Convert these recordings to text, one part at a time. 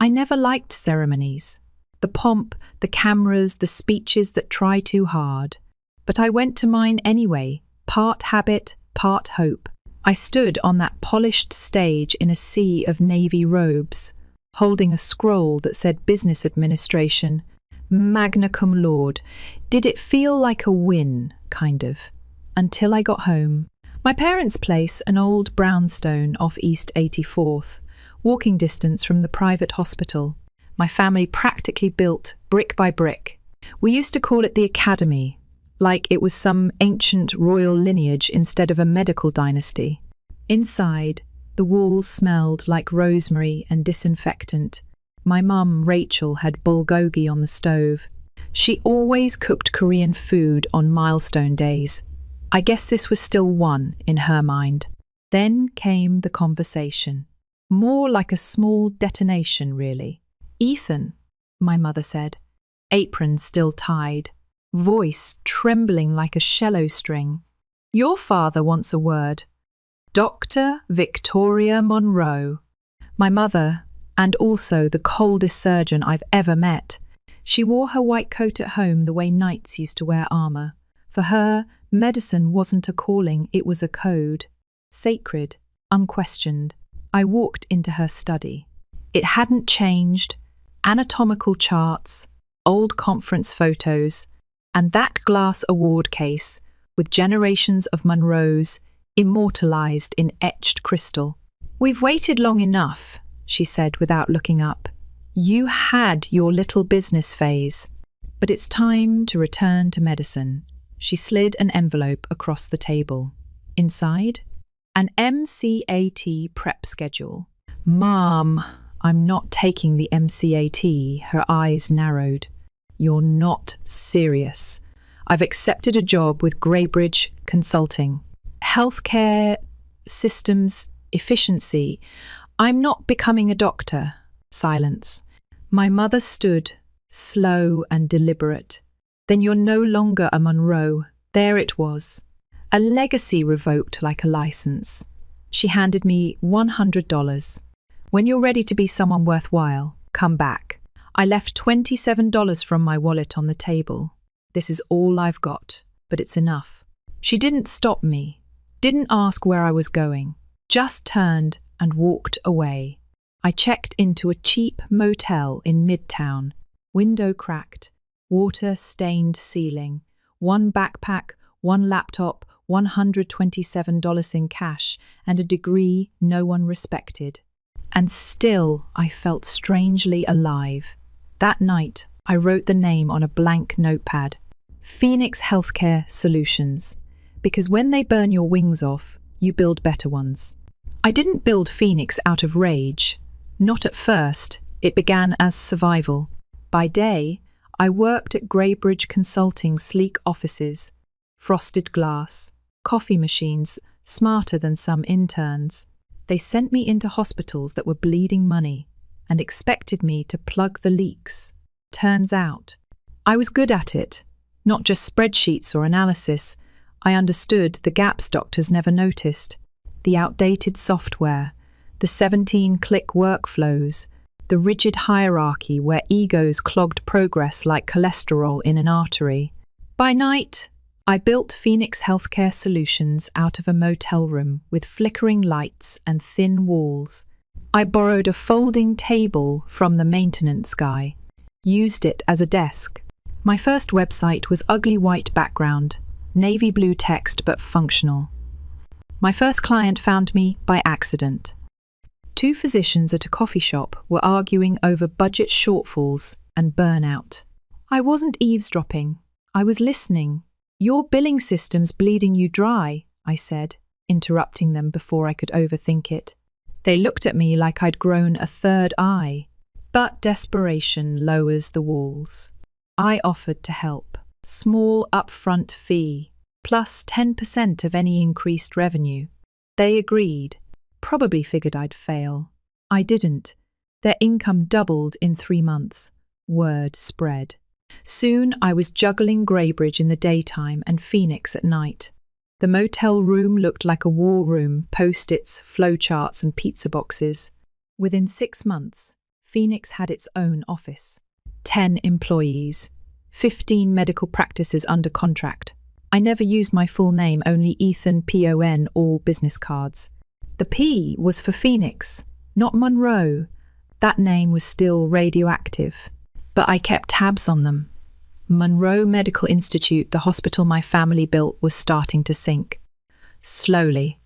I never liked ceremonies. The pomp, the cameras, the speeches that try too hard. But I went to mine anyway, part habit, part hope. I stood on that polished stage in a sea of navy robes, holding a scroll that said Business Administration, magna cum laude. Did it feel like a win, kind of, until I got home. My parents' place, an old brownstone off East 84th, walking distance from the private hospital. My family practically built brick by brick. We used to call it the Academy, like it was some ancient royal lineage instead of a medical dynasty. Inside, the walls smelled like rosemary and disinfectant. My mum, Rachel, had bulgogi on the stove. She always cooked Korean food on milestone days. I guess this was still one in her mind. Then came the conversation. More like a small detonation, really. "Ethan," my mother said, apron still tied, voice trembling like a cello string. "Your father wants a word. Dr. Victoria Monroe." My mother, and also the coldest surgeon I've ever met. She wore her white coat at home the way knights used to wear armour. For her, medicine wasn't a calling, it was a code. Sacred, unquestioned. I walked into her study. It hadn't changed. Anatomical charts, old conference photos, and that glass award case with generations of Monroes immortalised in etched crystal. "We've waited long enough," she said without looking up. "You had your little business phase, but it's time to return to medicine." She slid an envelope across the table. Inside, an MCAT prep schedule. "Mom, I'm not taking the MCAT," her eyes narrowed. "You're not serious. I've accepted a job with Greybridge Consulting. Healthcare systems efficiency. I'm not becoming a doctor." Silence. My mother stood, slow and deliberate. "Then you're no longer a Monroe." There it was. A legacy revoked like a license. She handed me $100. "When you're ready to be someone worthwhile, come back." I left $27 from my wallet on the table. "This is all I've got, but it's enough." She didn't stop me, didn't ask where I was going, just turned and walked away. I checked into a cheap motel in Midtown, window cracked, water-stained ceiling, one backpack, one laptop, $127 in cash, and a degree no one respected. And still I felt strangely alive. That night, I wrote the name on a blank notepad. Phoenix Healthcare Solutions. Because when they burn your wings off, you build better ones. I didn't build Phoenix out of rage. Not at first. It began as survival. By day, I worked at Greybridge Consulting's sleek offices, frosted glass, coffee machines smarter than some interns. They sent me into hospitals that were bleeding money and expected me to plug the leaks. Turns out, I was good at it. Not just spreadsheets or analysis. I understood the gaps doctors never noticed. The outdated software, the 17-click workflows, the rigid hierarchy where egos clogged progress like cholesterol in an artery. By night, I built Phoenix Healthcare Solutions out of a motel room with flickering lights and thin walls. I borrowed a folding table from the maintenance guy, used it as a desk. My first website was ugly white background, navy blue text but functional. My first client found me by accident. 2 physicians at a coffee shop were arguing over budget shortfalls and burnout. I wasn't eavesdropping. I was listening. "Your billing system's bleeding you dry," I said, interrupting them before I could overthink it. They looked at me like I'd grown a third eye. But desperation lowers the walls. I offered to help. Small upfront fee, plus 10% of any increased revenue. They agreed. Probably figured I'd fail. I didn't. Their income doubled in 3 months. Word spread. Soon I was juggling Greybridge in the daytime and Phoenix at night. The motel room looked like a war room, post-its, flowcharts and pizza boxes. Within 6 months, Phoenix had its own office. 10 employees, 15 medical practices under contract. I never used my full name, only Ethan PON, all business cards. The P was for Phoenix, not Monroe. That name was still radioactive. But I kept tabs on them. Monroe Medical Institute, the hospital my family built, was starting to sink. Slowly,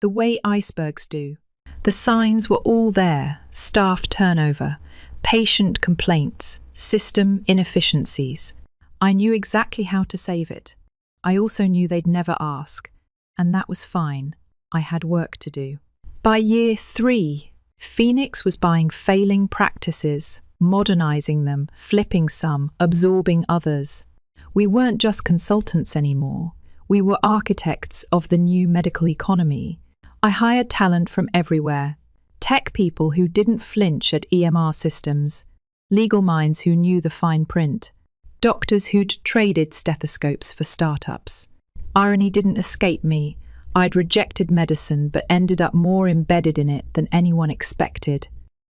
the way icebergs do. The signs were all there: staff turnover, patient complaints, system inefficiencies. I knew exactly how to save it. I also knew they'd never ask, and that was fine. I had work to do. By year 3, Phoenix was buying failing practices, modernizing them, flipping some, absorbing others. We weren't just consultants anymore. We were architects of the new medical economy. I hired talent from everywhere. Tech people who didn't flinch at EMR systems, legal minds who knew the fine print, doctors who'd traded stethoscopes for startups. Irony didn't escape me. I'd rejected medicine but ended up more embedded in it than anyone expected.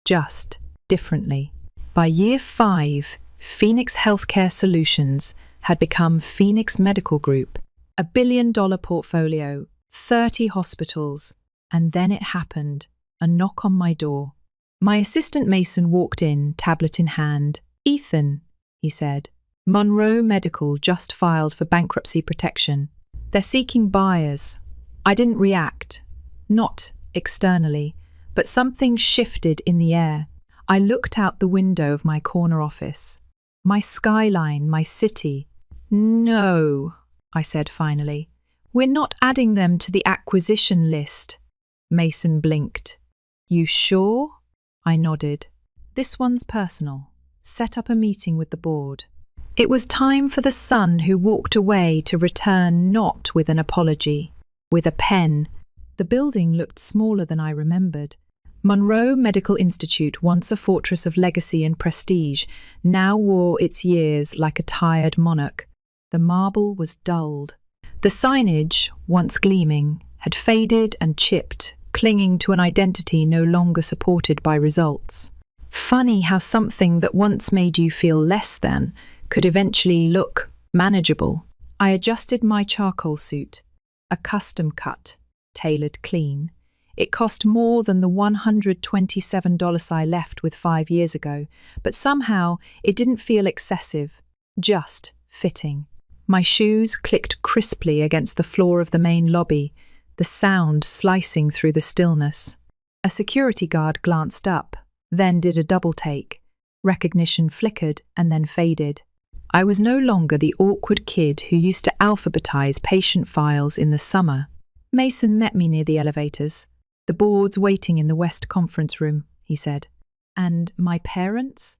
Just differently. By year 5, Phoenix Healthcare Solutions had become Phoenix Medical Group, a $1 billion portfolio, 30 hospitals, and then it happened, a knock on my door. My assistant Mason walked in, tablet in hand. "Ethan," he said, "Monroe Medical just filed for bankruptcy protection. They're seeking buyers." I didn't react, not externally, but something shifted in the air. I looked out the window of my corner office. My skyline, my city. "No," I said finally. "We're not adding them to the acquisition list." Mason blinked. "You sure?" I nodded. "This one's personal. Set up a meeting with the board." It was time for the son who walked away to return, not with an apology, with a pen. The building looked smaller than I remembered. Monroe Medical Institute, once a fortress of legacy and prestige, now wore its years like a tired monarch. The marble was dulled. The signage, once gleaming, had faded and chipped, clinging to an identity no longer supported by results. Funny how something that once made you feel less than could eventually look manageable. I adjusted my charcoal suit, a custom cut, tailored clean. It cost more than the $127 I left with 5 years ago, but somehow it didn't feel excessive, just fitting. My shoes clicked crisply against the floor of the main lobby, the sound slicing through the stillness. A security guard glanced up, then did a double take. Recognition flickered and then faded. I was no longer the awkward kid who used to alphabetize patient files in the summer. Mason met me near the elevators. "The board's waiting in the West Conference Room," he said. "And my parents?"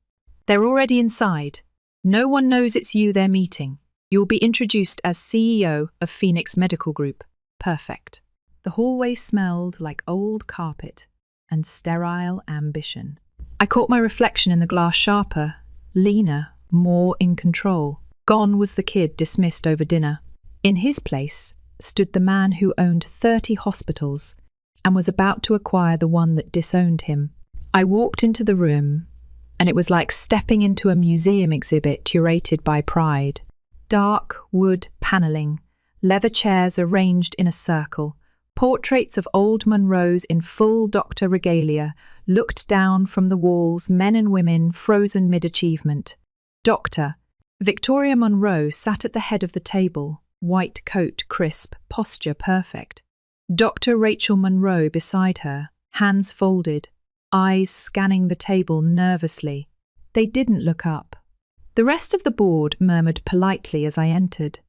"They're already inside. No one knows it's you they're meeting. You'll be introduced as CEO of Phoenix Medical Group." Perfect. The hallway smelled like old carpet and sterile ambition. I caught my reflection in the glass sharper, leaner, more in control. Gone was the kid dismissed over dinner. In his place stood the man who owned 30 hospitals and was about to acquire the one that disowned him. I walked into the room, and it was like stepping into a museum exhibit curated by pride. Dark wood paneling, leather chairs arranged in a circle, portraits of old Monroes in full doctor regalia looked down from the walls, men and women frozen mid-achievement. Doctor Victoria Monroe sat at the head of the table, white coat crisp, posture perfect. Dr. Rachel Monroe beside her, hands folded, eyes scanning the table nervously. They didn't look up. The rest of the board murmured politely as I entered.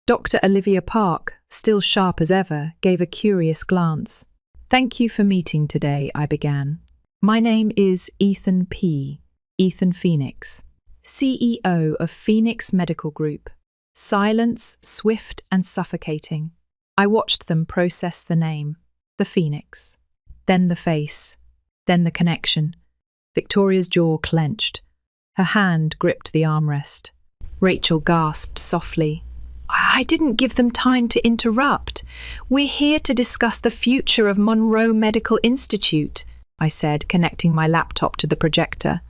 Dr. Olivia Park, still sharp as ever, gave a curious glance. "Thank you for meeting today," I began. "My name is Ethan Phoenix, CEO of Phoenix Medical Group." Silence, swift and suffocating. I watched them process the name, the Phoenix, then the face, then the connection. Victoria's jaw clenched. Her hand gripped the armrest. Rachel gasped softly. "I didn't give them time to interrupt. We're here to discuss the future of Monroe Medical Institute." I said, connecting my laptop to the projector.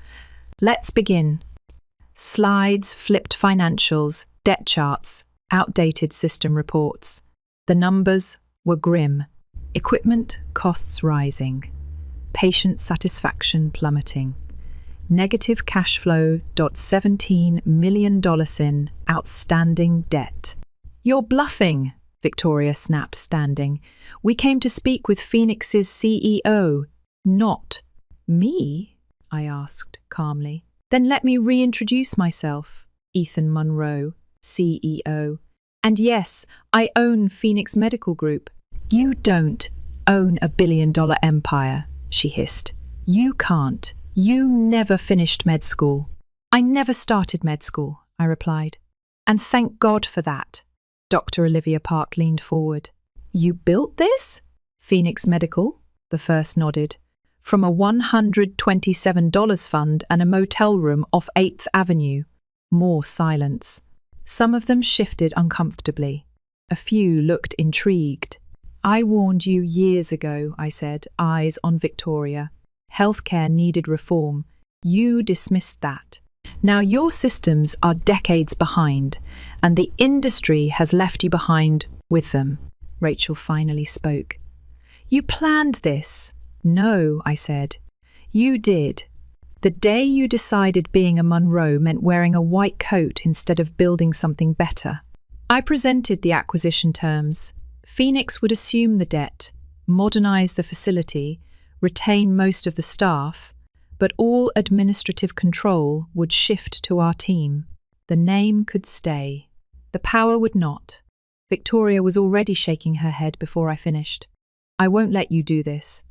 Let's begin. Slides, flipped financials, debt charts, outdated system reports. The numbers were grim. Equipment costs rising. Patient satisfaction plummeting. Negative cash flow. $17 million in outstanding debt. You're bluffing, Victoria snapped, standing. We came to speak with Phoenix's CEO. Not me? I asked calmly. Then let me reintroduce myself. Ethan Monroe, CEO. And yes, I own Phoenix Medical Group. You don't own a billion-dollar empire, she hissed. You can't. You never finished med school. I never started med school, I replied. And thank God for that. Dr. Olivia Park leaned forward. You built this? Phoenix Medical, the first nodded. From a $127 fund and a motel room off 8th Avenue. More silence. Some of them shifted uncomfortably. A few looked intrigued. I warned you years ago, I said, eyes on Victoria. Healthcare needed reform. You dismissed that. Now your systems are decades behind, and the industry has left you behind with them. Rachel finally spoke. You planned this. No, I said. You did. The day you decided being a Monroe meant wearing a white coat instead of building something better. I presented the acquisition terms. Phoenix would assume the debt, modernize the facility, retain most of the staff, but all administrative control would shift to our team. The name could stay. The power would not. Victoria was already shaking her head before I finished. I won't let you do this.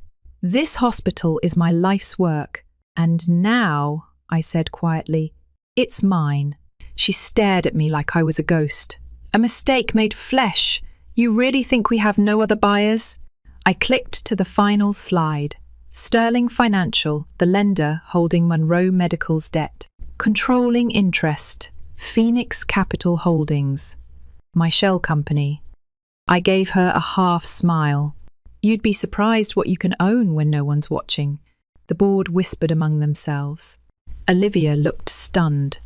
This hospital is my life's work, and now, I said quietly, it's mine. She stared at me like I was a ghost. A mistake made flesh. You really think we have no other buyers? I clicked to the final slide. Sterling Financial, the lender holding Monroe Medical's debt. Controlling interest. Phoenix Capital Holdings. My shell company. I gave her a half smile. You'd be surprised what you can own when no one's watching. The board whispered among themselves. Olivia looked stunned.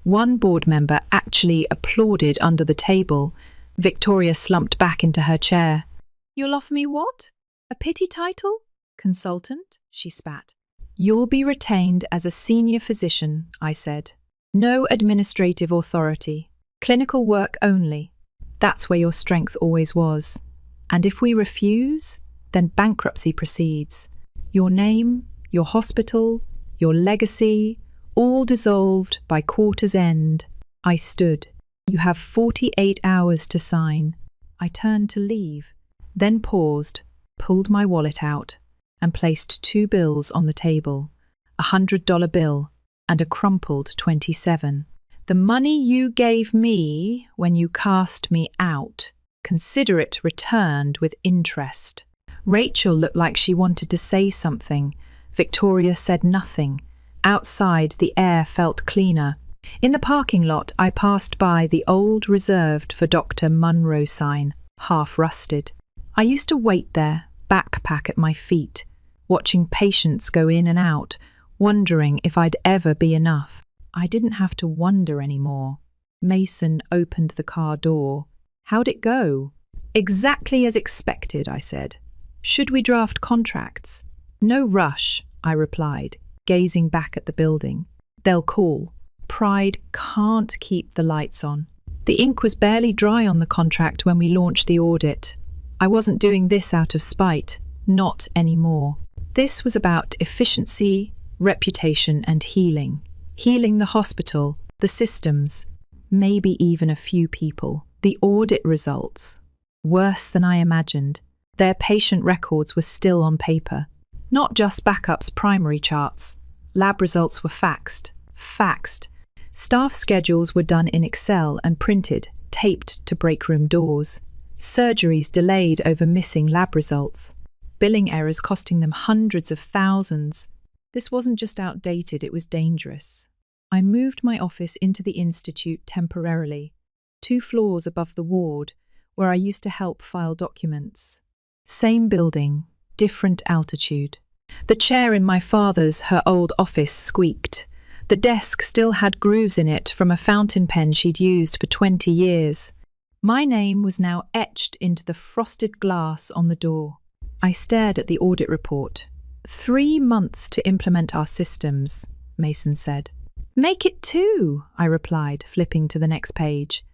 One board member actually applauded under the table. Victoria slumped back into her chair. You'll offer me what? A pity title? Consultant? She spat. You'll be retained as a senior physician, I said. No administrative authority. Clinical work only. That's where your strength always was. And if we refuse, then bankruptcy proceeds. Your name, your hospital, your legacy, all dissolved by quarter's end. I stood. You have 48 hours to sign. I turned to leave, then paused, pulled my wallet out, and placed 2 bills on the table, a $100 bill and a crumpled 27. The money you gave me when you cast me out, consider it returned with interest. Rachel looked like she wanted to say something. Victoria said nothing. Outside, the air felt cleaner. In the parking lot, I passed by the old reserved for Dr. Monroe sign, half rusted. I used to wait there, backpack at my feet, watching patients go in and out, wondering if I'd ever be enough. I didn't have to wonder anymore. Mason opened the car door. How'd it go? Exactly as expected, I said. Should we draft contracts? No rush, I replied, gazing back at the building. They'll call. Pride can't keep the lights on. The ink was barely dry on the contract when we launched the audit. I wasn't doing this out of spite. Not anymore. This was about efficiency, reputation, and healing. Healing the hospital, the systems, maybe even a few people. The audit results. Worse than I imagined. Their patient records were still on paper. Not just backups, primary charts. Lab results were faxed. Staff schedules were done in Excel and printed, taped to break room doors. Surgeries delayed over missing lab results. Billing errors costing them hundreds of thousands. This wasn't just outdated, it was dangerous. I moved my office into the institute temporarily, 2 floors above the ward, where I used to help file documents. Same building, different altitude. The chair in my father's, her old office, squeaked. The desk still had grooves in it from a fountain pen she'd used for 20 years. My name was now etched into the frosted glass on the door. I stared at the audit report. 3 months to implement our systems, Mason said. Make it 2, I replied, flipping to the next page.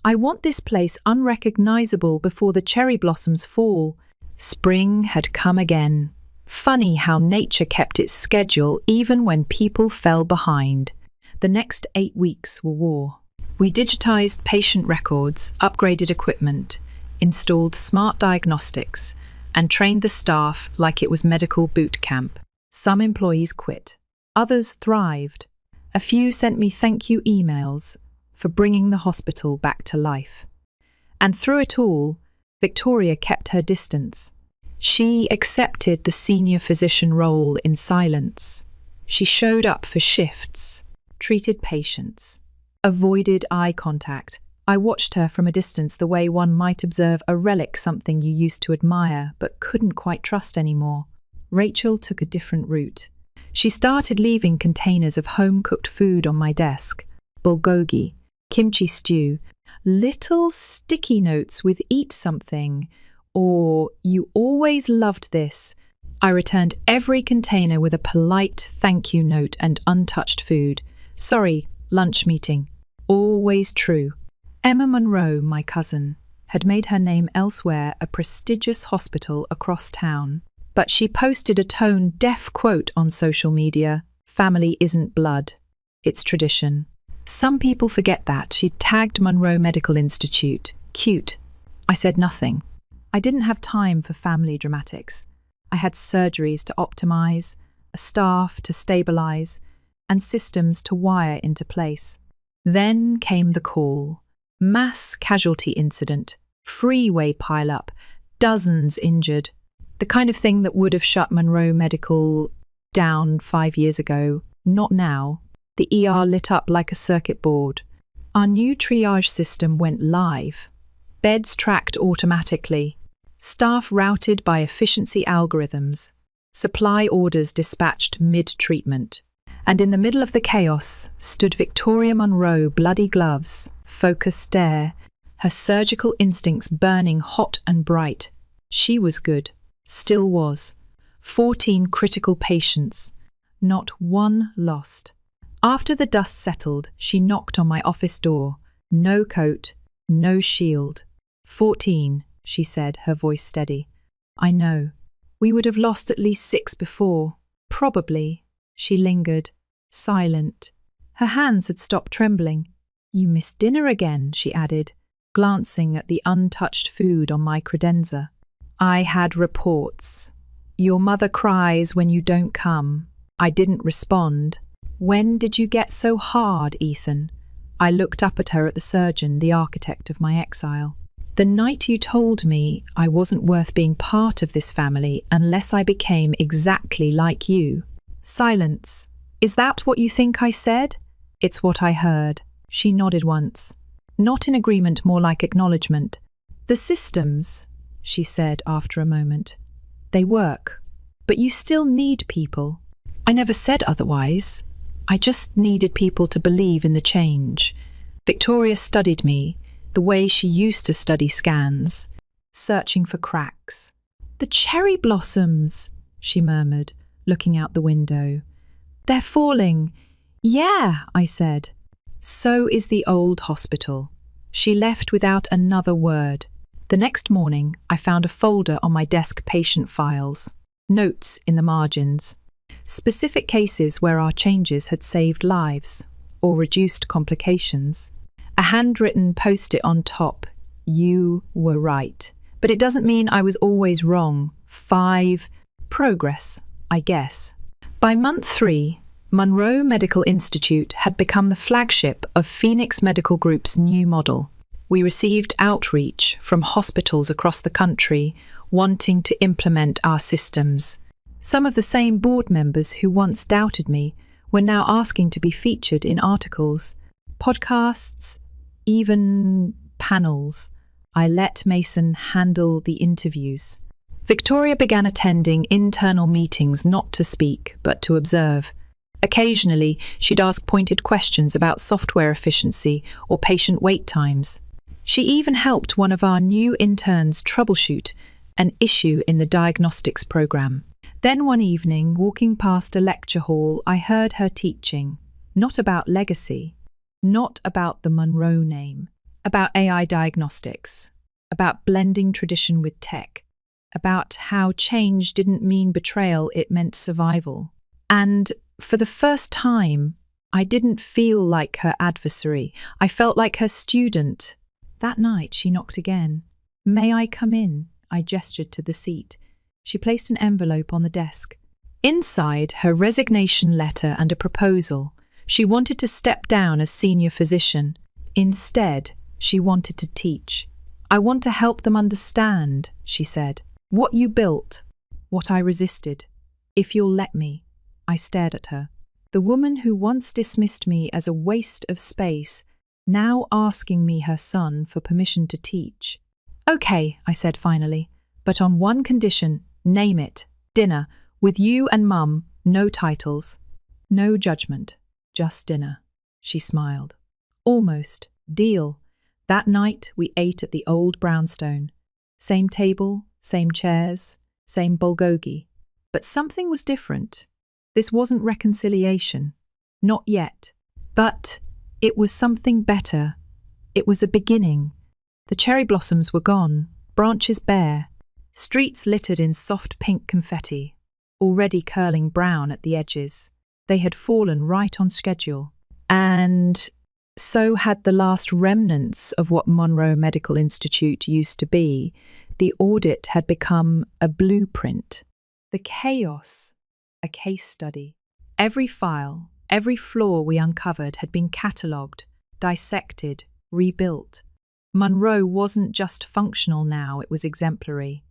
I want this place unrecognizable before the cherry blossoms fall. Spring had come again. Funny how nature kept its schedule even when people fell behind. The next 8 weeks were war. We digitized patient records, upgraded equipment, installed smart diagnostics, and trained the staff like it was medical boot camp. Some employees quit. Others thrived. A few sent me thank you emails for bringing the hospital back to life. And through it all, Victoria kept her distance. She accepted the senior physician role in silence. She showed up for shifts, treated patients, avoided eye contact. I watched her from a distance the way one might observe a relic, something you used to admire but couldn't quite trust anymore. Rachel took a different route. She started leaving containers of home-cooked food on my desk. Bulgogi, kimchi stew, little sticky notes with "eat something" or "you always loved this." I returned every container with a polite thank you note and untouched food. Sorry, lunch meeting. Always true. Emma Monroe, my cousin, had made her name elsewhere, a prestigious hospital across town. But she posted a tone-deaf quote on social media: "Family isn't blood, it's tradition." Some people forget that. She tagged Monroe Medical Institute. Cute. I said nothing. I didn't have time for family dramatics. I had surgeries to optimize, a staff to stabilize, and systems to wire into place. Then came the call. Mass casualty incident, freeway pileup, dozens injured. The kind of thing that would have shut Monroe Medical down 5 years ago. Not now. The ER lit up like a circuit board. Our new triage system went live. Beds tracked automatically. Staff routed by efficiency algorithms. Supply orders dispatched mid-treatment. And in the middle of the chaos stood Victoria Monroe, bloody gloves, focused stare, her surgical instincts burning hot and bright. She was good. Still was. 14 critical patients. Not one lost. After the dust settled, she knocked on my office door. No coat, no shield. 14, she said, her voice steady. I know. We would have lost at least 6 before. Probably. She lingered, silent. Her hands had stopped trembling. You missed dinner again, she added, glancing at the untouched food on my credenza. I had reports. Your mother cries when you don't come. I didn't respond. When did you get so hard, Ethan? I looked up at her, at the surgeon, the architect of my exile. The night you told me I wasn't worth being part of this family unless I became exactly like you. Silence. Is that what you think I said? It's what I heard. She nodded once. Not in agreement, more like acknowledgement. The systems, she said after a moment. They work. But you still need people. I never said otherwise. I just needed people to believe in the change. Victoria studied me the way she used to study scans, searching for cracks. The cherry blossoms, she murmured, looking out the window. They're falling. Yeah, I said. So is the old hospital. She left without another word. The next morning, I found a folder on my desk, patient files, notes in the margins, specific cases where our changes had saved lives or reduced complications. A handwritten post-it on top. You were right. But it doesn't mean I was always wrong. 5. Progress, I guess. By month 3, Monroe Medical Institute had become the flagship of Phoenix Medical Group's new model. We received outreach from hospitals across the country wanting to implement our systems. Some of the same board members who once doubted me were now asking to be featured in articles, podcasts, even panels. I let Mason handle the interviews. Victoria began attending internal meetings not to speak, but to observe. Occasionally, she'd ask pointed questions about software efficiency or patient wait times. She even helped one of our new interns troubleshoot an issue in the diagnostics program. Then one evening, walking past a lecture hall, I heard her teaching, not about legacy, not about the Monroe name, about AI diagnostics, about blending tradition with tech, about how change didn't mean betrayal, it meant survival. And for the first time, I didn't feel like her adversary. I felt like her student. That night, she knocked again. "May I come in?" I gestured to the seat. She placed an envelope on the desk. Inside, her resignation letter and a proposal. She wanted to step down as senior physician. Instead, she wanted to teach. "I want to help them understand," she said. "What you built, what I resisted. If you'll let me." I stared at her. The woman who once dismissed me as a waste of space, now asking me, her son, for permission to teach. "Okay," I said finally, "but on one condition, name it, dinner, with you and Mum, no titles, no judgment, just dinner." She smiled. "Almost. Deal." That night we ate at the old brownstone. Same table, same chairs, same bulgogi. But something was different. This wasn't reconciliation. Not yet. But it was something better. It was a beginning. The cherry blossoms were gone, branches bare, streets littered in soft pink confetti, already curling brown at the edges. They had fallen right on schedule. And so had the last remnants of what Monroe Medical Institute used to be. The audit had become a blueprint. The chaos, a case study. Every file, every flaw we uncovered had been catalogued, dissected, rebuilt. Monroe wasn't just functional now, it was exemplary.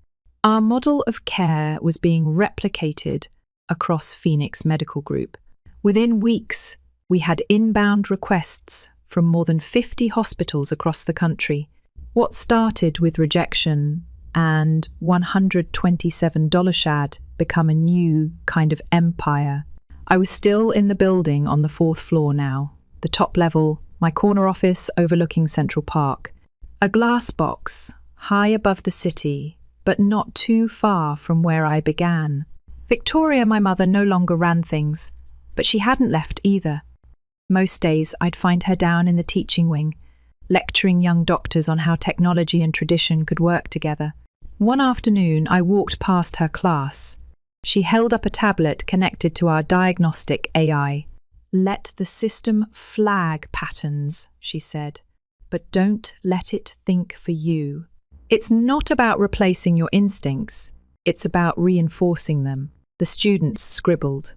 Our model of care was being replicated across Phoenix Medical Group. Within weeks, we had inbound requests from more than 50 hospitals across the country. What started with rejection and $127 had become a new kind of empire. I was still in the building on the 4th floor now, the top level, my corner office overlooking Central Park. A glass box, high above the city, but not too far from where I began. Victoria, my mother, no longer ran things, but she hadn't left either. Most days I'd find her down in the teaching wing, lecturing young doctors on how technology and tradition could work together. One afternoon I walked past her class. She held up a tablet connected to our diagnostic AI. "Let the system flag patterns," she said, "but don't let it think for you. It's not about replacing your instincts, it's about reinforcing them." The students scribbled.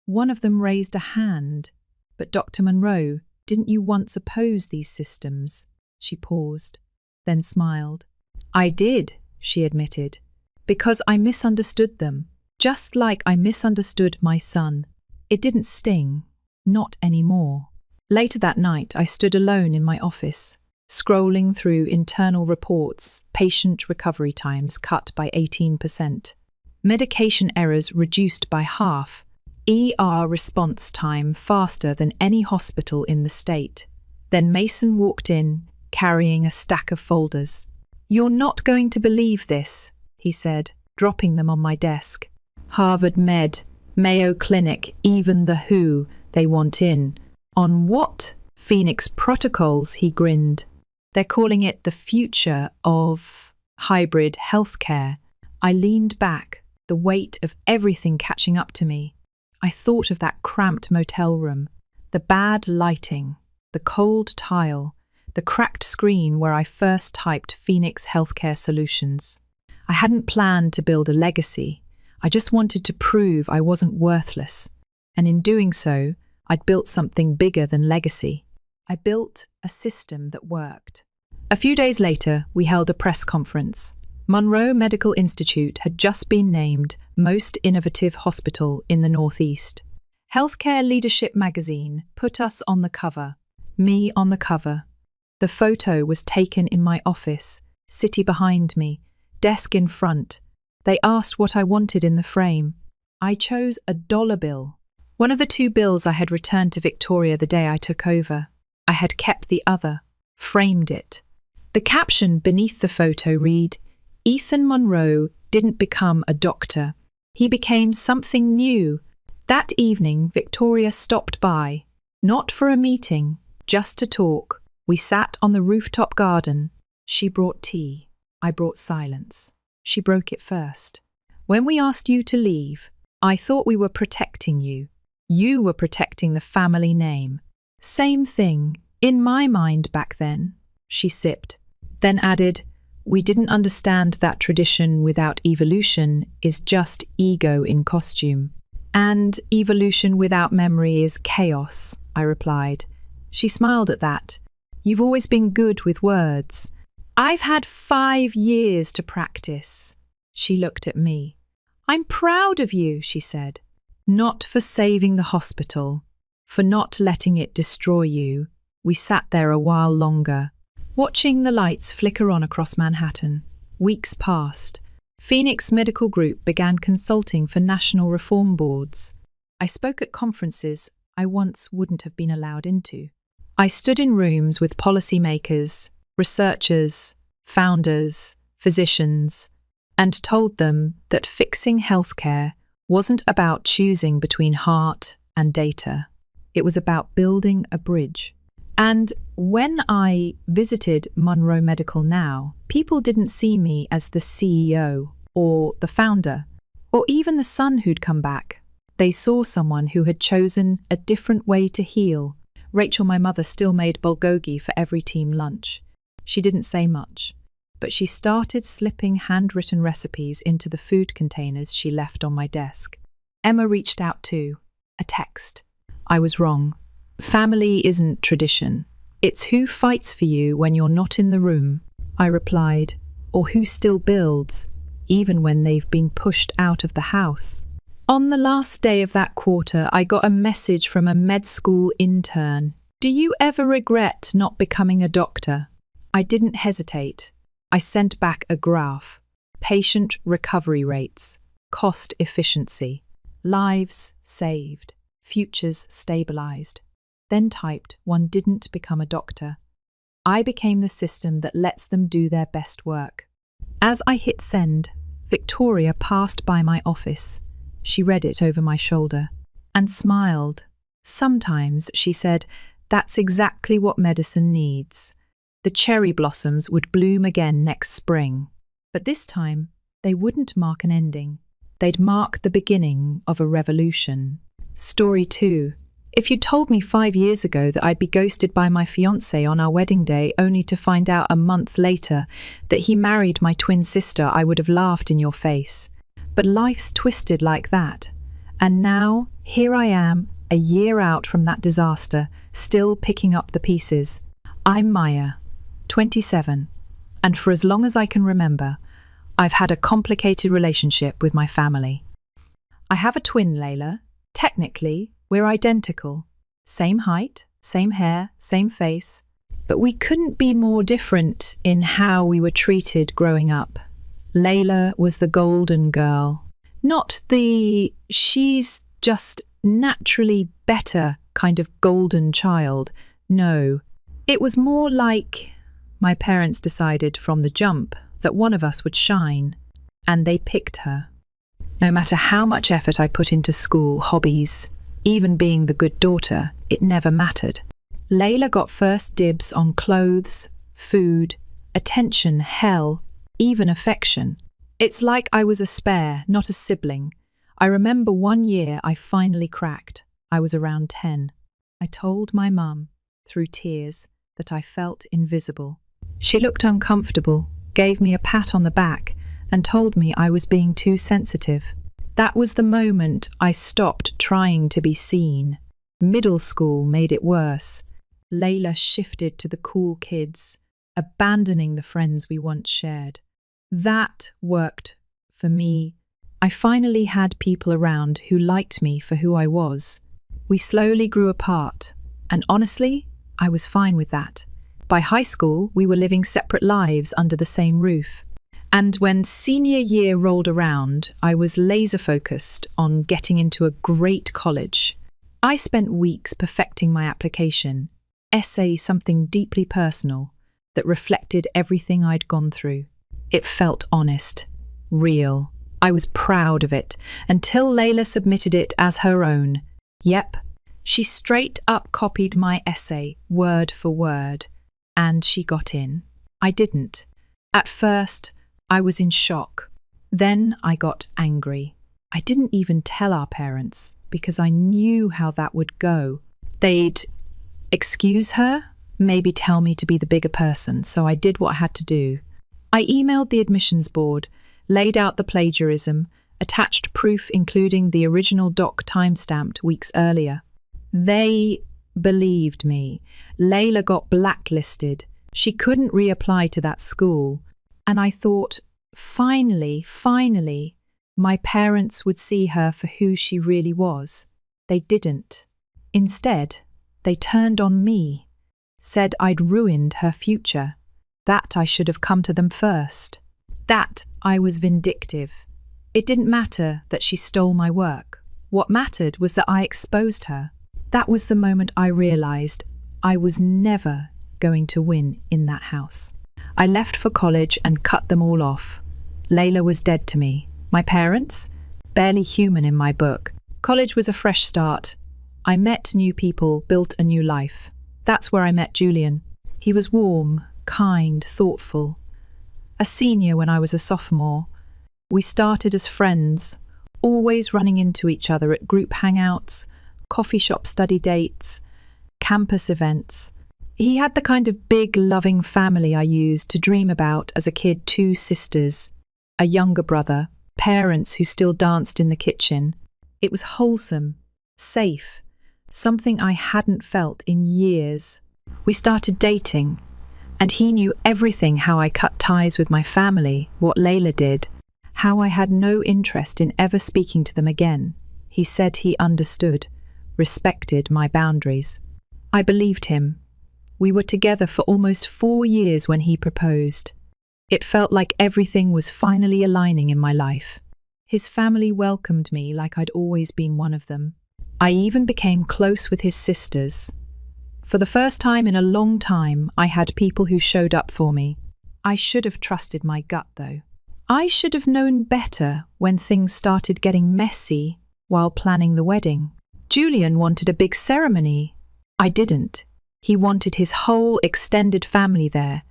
One of them raised a hand. "But Dr. Monroe, didn't you once oppose these systems?" She paused, then smiled. "I did," she admitted, "because I misunderstood them, just like I misunderstood my son. It didn't sting, not anymore." Later that night, I stood alone in my office, scrolling through internal reports, patient recovery times cut by 18%, medication errors reduced by half, ER response time faster than any hospital in the state. Then Mason walked in, carrying a stack of folders. "You're not going to believe this," he said, dropping them on my desk. "Harvard Med, Mayo Clinic, even the WHO, they want in." "On what?" "Phoenix Protocols," he grinned. "They're calling it the future of hybrid healthcare." I leaned back, the weight of everything catching up to me. I thought of that cramped motel room, the bad lighting, the cold tile, the cracked screen where I first typed Phoenix Healthcare Solutions. I hadn't planned to build a legacy. I just wanted to prove I wasn't worthless. And in doing so, I'd built something bigger than legacy. I built a system that worked. A few days later, we held a press conference. Monroe Medical Institute had just been named Most Innovative Hospital in the Northeast. Healthcare Leadership magazine put us on the cover, me on the cover. The photo was taken in my office, city behind me, desk in front, They asked what I wanted in the frame. I chose a dollar bill. One of the 2 bills I had returned to Victoria the day I took over. I had kept the other, framed it. The caption beneath the photo read, "Ethan Monroe didn't become a doctor. He became something new." That evening, Victoria stopped by, not for a meeting, just to talk. We sat on the rooftop garden. She brought tea. I brought silence. She broke it first. "When we asked you to leave, I thought we were protecting you. You were protecting the family name. Same thing, in my mind back then." She sipped, then added, "We didn't understand that tradition without evolution is just ego in costume. And evolution without memory is chaos," I replied. She smiled at that. "You've always been good with words." "I've had 5 years to practice." She looked at me. "I'm proud of you," she said. "Not for saving the hospital, for not letting it destroy you." We sat there a while longer, watching the lights flicker on across Manhattan. Weeks passed. Phoenix Medical Group began consulting for national reform boards. I spoke at conferences I once wouldn't have been allowed into. I stood in rooms with policymakers, researchers, founders, physicians, and told them that fixing healthcare wasn't about choosing between heart and data. It was about building a bridge. And when I visited Monroe Medical now, people didn't see me as the CEO or the founder, or even the son who'd come back. They saw someone who had chosen a different way to heal. Rachel, my mother, still made bulgogi for every team lunch. She didn't say much, but she started slipping handwritten recipes into the food containers she left on my desk. Emma reached out too. A text. I was wrong. Family isn't tradition. It's who fights for you when you're not in the room, I replied, or who still builds, even when they've been pushed out of the house. On the last day of that quarter, I got a message from a med school intern. "Do you ever regret not becoming a doctor?" I didn't hesitate. I sent back a graph. Patient recovery rates, cost efficiency, lives saved, futures stabilized. Then typed, "One didn't become a doctor." I became the system that lets them do their best work. As I hit send, Victoria passed by my office. She read it over my shoulder and smiled. "Sometimes," she said, "that's exactly what medicine needs." The cherry blossoms would bloom again next spring. But this time, they wouldn't mark an ending. They'd mark the beginning of a revolution. Story 2. If you'd told me 5 years ago that I'd be ghosted by my fiancé on our wedding day only to find out a month later that he married my twin sister, I would have laughed in your face. But life's twisted like that. And now, here I am, a year out from that disaster, still picking up the pieces. I'm Maya, 27, and for as long as I can remember, I've had a complicated relationship with my family. I have a twin, Layla. Technically, we're identical. Same height, same hair, same face. But we couldn't be more different in how we were treated growing up. Layla was the golden girl. Not the she's just naturally better kind of golden child. No, it was more like my parents decided from the jump that one of us would shine, and they picked her. No matter how much effort I put into school, hobbies, even being the good daughter, it never mattered. Layla got first dibs on clothes, food, attention, hell, even affection. It's like I was a spare, not a sibling. I remember one year I finally cracked. I was around 10. I told my mum, through tears, that I felt invisible. She looked uncomfortable, gave me a pat on the back, and told me I was being too sensitive. That was the moment I stopped trying to be seen. Middle school made it worse. Layla shifted to the cool kids, abandoning the friends we once shared. That worked for me. I finally had people around who liked me for who I was. We slowly grew apart, and honestly, I was fine with that. By high school, we were living separate lives under the same roof. And when senior year rolled around, I was laser focused on getting into a great college. I spent weeks perfecting my application, essay something deeply personal that reflected everything I'd gone through. It felt honest, real. I was proud of it until Layla submitted it as her own. Yep, she straight up copied my essay, word for word, and she got in. I didn't. At first, I was in shock. Then I got angry. I didn't even tell our parents because I knew how that would go. They'd excuse her, maybe tell me to be the bigger person, so I did what I had to do. I emailed the admissions board, laid out the plagiarism, attached proof including the original doc timestamped weeks earlier. They believed me. Layla got blacklisted. She couldn't reapply to that school. And I thought, finally, my parents would see her for who she really was. They didn't. Instead, they turned on me, said I'd ruined her future, that I should have come to them first, that I was vindictive. It didn't matter that she stole my work. What mattered was that I exposed her. That was the moment I realized I was never going to win in that house. I left for college and cut them all off. Layla was dead to me. My parents? Barely human in my book. College was a fresh start. I met new people, built a new life. That's where I met Julian. He was warm, kind, thoughtful. A senior when I was a sophomore. We started as friends, always running into each other at group hangouts, coffee shop study dates, campus events. He had the kind of big, loving family I used to dream about as a kid: 2 sisters, a younger brother, parents who still danced in the kitchen. It was wholesome, safe, something I hadn't felt in years. We started dating, and he knew everything: how I cut ties with my family, what Layla did, how I had no interest in ever speaking to them again. He said he understood, respected my boundaries. I believed him. We were together for almost 4 years when he proposed. It felt like everything was finally aligning in my life. His family welcomed me like I'd always been one of them. I even became close with his sisters. For the first time in a long time, I had people who showed up for me. I should have trusted my gut, though. I should have known better when things started getting messy while planning the wedding. Julian wanted a big ceremony. I didn't. He wanted his whole extended family there.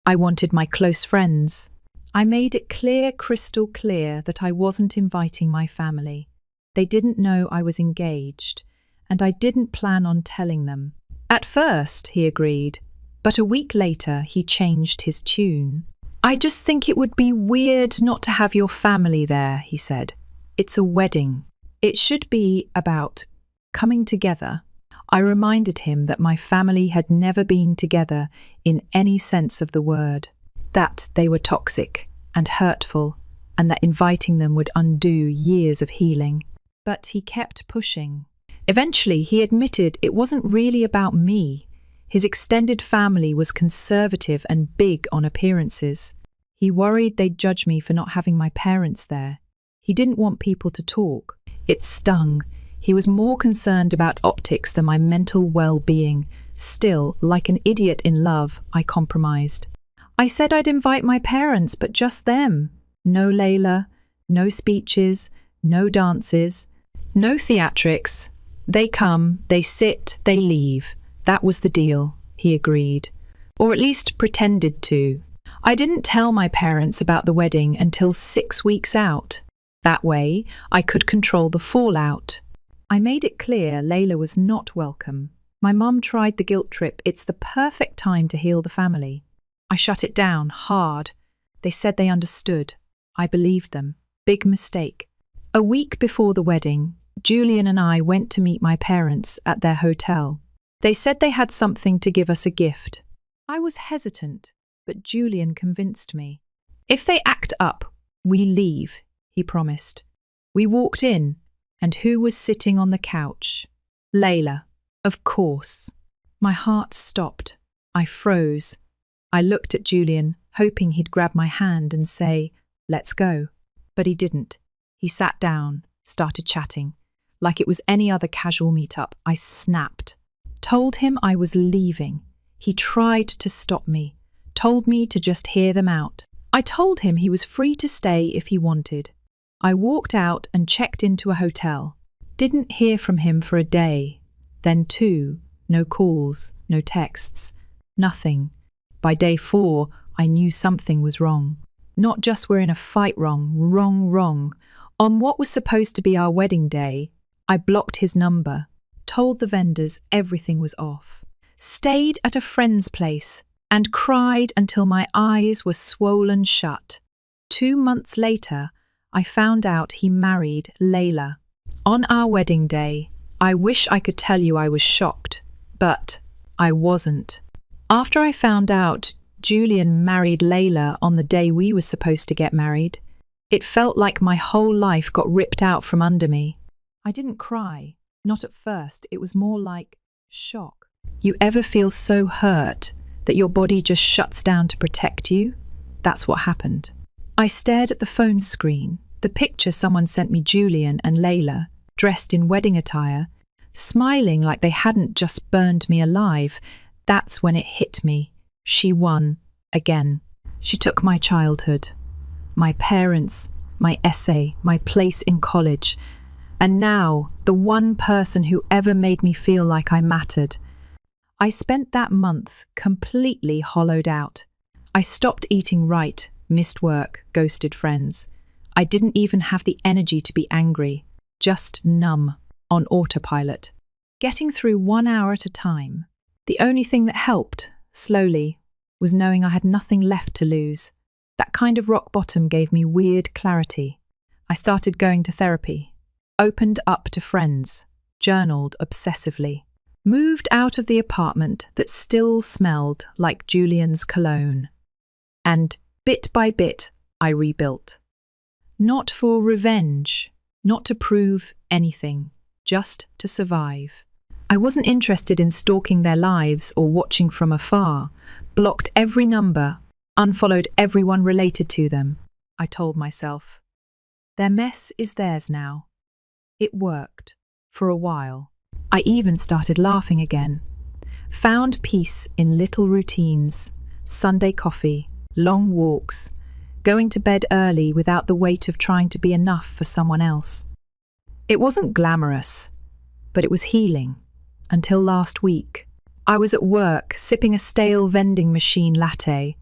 I wanted my close friends. I made it clear, crystal clear, that I wasn't inviting my family. They didn't know I was engaged, and I didn't plan on telling them. At first, he agreed, but a week later he changed his tune. I just think it would be weird not to have your family there, he said. It's a wedding. It should be about coming together. I reminded him that my family had never been together in any sense of the word, that they were toxic and hurtful, and that inviting them would undo years of healing. But he kept pushing. Eventually, he admitted it wasn't really about me. His extended family was conservative and big on appearances. He worried they'd judge me for not having my parents there. He didn't want people to talk. It stung. He was more concerned about optics than my mental well-being. Still, like an idiot in love, I compromised. I said I'd invite my parents, but just them. No Layla, no speeches, no dances, no theatrics. They come, they sit, they leave. That was the deal, he agreed. Or at least pretended to. I didn't tell my parents about the wedding until 6 weeks out. That way, I could control the fallout. I made it clear Layla was not welcome. My mum tried the guilt trip. It's the perfect time to heal the family. I shut it down hard. They said they understood. I believed them. Big mistake. A week before the wedding, Julian and I went to meet my parents at their hotel. They said they had something to give us a gift. I was hesitant, but Julian convinced me. If they act up, we leave, he promised. We walked in. And who was sitting on the couch? Layla. Of course. My heart stopped. I froze. I looked at Julian, hoping he'd grab my hand and say, Let's go. But he didn't. He sat down, started chatting. Like it was any other casual meetup, I snapped. Told him I was leaving. He tried to stop me, told me to just hear them out. I told him he was free to stay if he wanted. I walked out and checked into a hotel. Didn't hear from him for a day. Then 2, no calls, no texts, nothing. By day 4, I knew something was wrong. Not just we're in a fight wrong. On what was supposed to be our wedding day, I blocked his number, told the vendors everything was off, stayed at a friend's place, and cried until my eyes were swollen shut. 2 months later, I found out he married Layla. On our wedding day, I wish I could tell you I was shocked, but I wasn't. After I found out Julian married Layla on the day we were supposed to get married, it felt like my whole life got ripped out from under me. I didn't cry, not at first. It was more like shock. You ever feel so hurt that your body just shuts down to protect you? That's what happened. I stared at the phone screen, the picture someone sent me, Julian and Layla, dressed in wedding attire, smiling like they hadn't just burned me alive. That's when it hit me. She won, again. She took my childhood, my parents, my essay, my place in college, and now the one person who ever made me feel like I mattered. I spent that month completely hollowed out. I stopped eating right, missed work, ghosted friends. I didn't even have the energy to be angry, just numb, on autopilot. Getting through 1 hour at a time. The only thing that helped, slowly, was knowing I had nothing left to lose. That kind of rock bottom gave me weird clarity. I started going to therapy, opened up to friends, journaled obsessively, moved out of the apartment that still smelled like Julian's cologne. And bit by bit, I rebuilt. Not for revenge, not to prove anything, just to survive. I wasn't interested in stalking their lives or watching from afar, blocked every number, unfollowed everyone related to them. I told myself, their mess is theirs now. It worked, for a while. I even started laughing again. Found peace in little routines, Sunday coffee, long walks, going to bed early without the weight of trying to be enough for someone else. It wasn't glamorous, but it was healing. Until last week, I was at work sipping a stale vending machine latte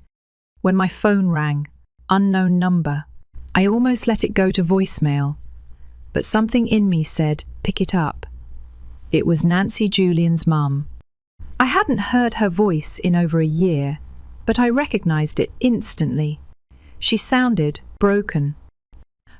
when my phone rang, unknown number. I almost let it go to voicemail, but something in me said, pick it up. It was Nancy, Julian's mum. I hadn't heard her voice in over a year, but I recognized it instantly. She sounded broken.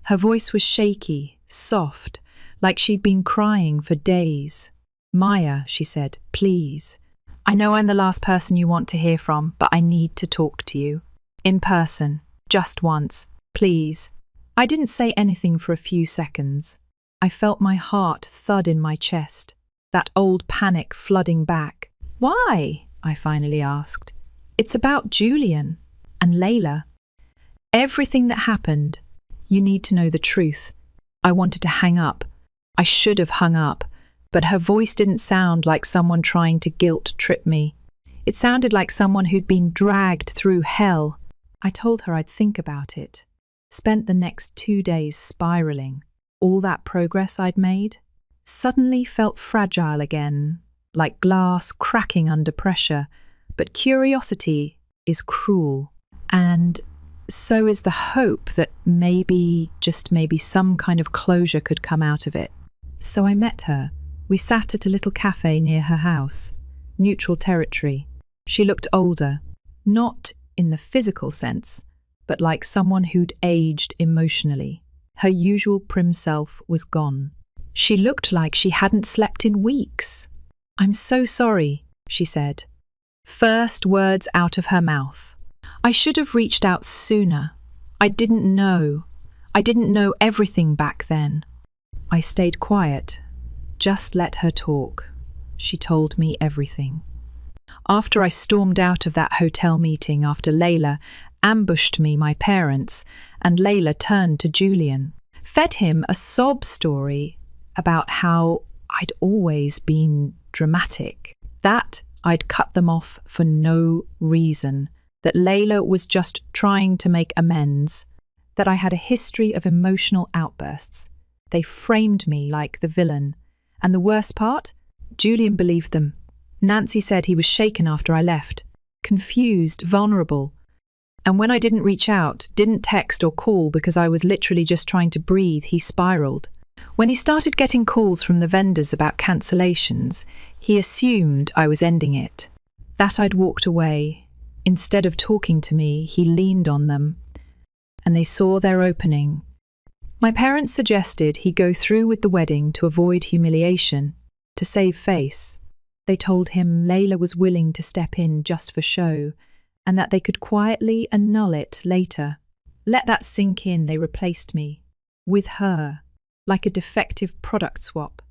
Her voice was shaky, soft, like she'd been crying for days. Maya, she said, please. I know I'm the last person you want to hear from, but I need to talk to you. In person, just once, please. I didn't say anything for a few seconds. I felt my heart thud in my chest, that old panic flooding back. Why? I finally asked. It's about Julian and Layla. Everything that happened. You need to know the truth. I wanted to hang up. I should have hung up, but her voice didn't sound like someone trying to guilt trip me. It sounded like someone who'd been dragged through hell. I told her I'd think about it. Spent the next 2 days spiraling. All that progress I'd made suddenly felt fragile again, like glass cracking under pressure. But curiosity is cruel, and so is the hope that maybe, just maybe, some kind of closure could come out of it. So I met her. We sat at a little cafe near her house. Neutral territory. She looked older, not in the physical sense, but like someone who'd aged emotionally. Her usual prim self was gone. She looked like she hadn't slept in weeks. I'm so sorry, she said. First words out of her mouth. I should have reached out sooner. I didn't know. I didn't know everything back then. I stayed quiet. Just let her talk. She told me everything. After I stormed out of that hotel meeting after Layla ambushed me, my parents, and Layla turned to Julian, fed him a sob story about how I'd always been dramatic, that I'd cut them off for no reason, that Layla was just trying to make amends, that I had a history of emotional outbursts. They framed me like the villain. And the worst part? Julian believed them. Nancy said he was shaken after I left, confused, vulnerable. And when I didn't reach out, didn't text or call because I was literally just trying to breathe, he spiraled. When he started getting calls from the vendors about cancellations, he assumed I was ending it, that I'd walked away. Instead of talking to me, he leaned on them, and they saw their opening. My parents suggested he go through with the wedding to avoid humiliation, to save face. They told him Layla was willing to step in just for show, and that they could quietly annul it later. Let that sink in. They replaced me with her, like a defective product swap.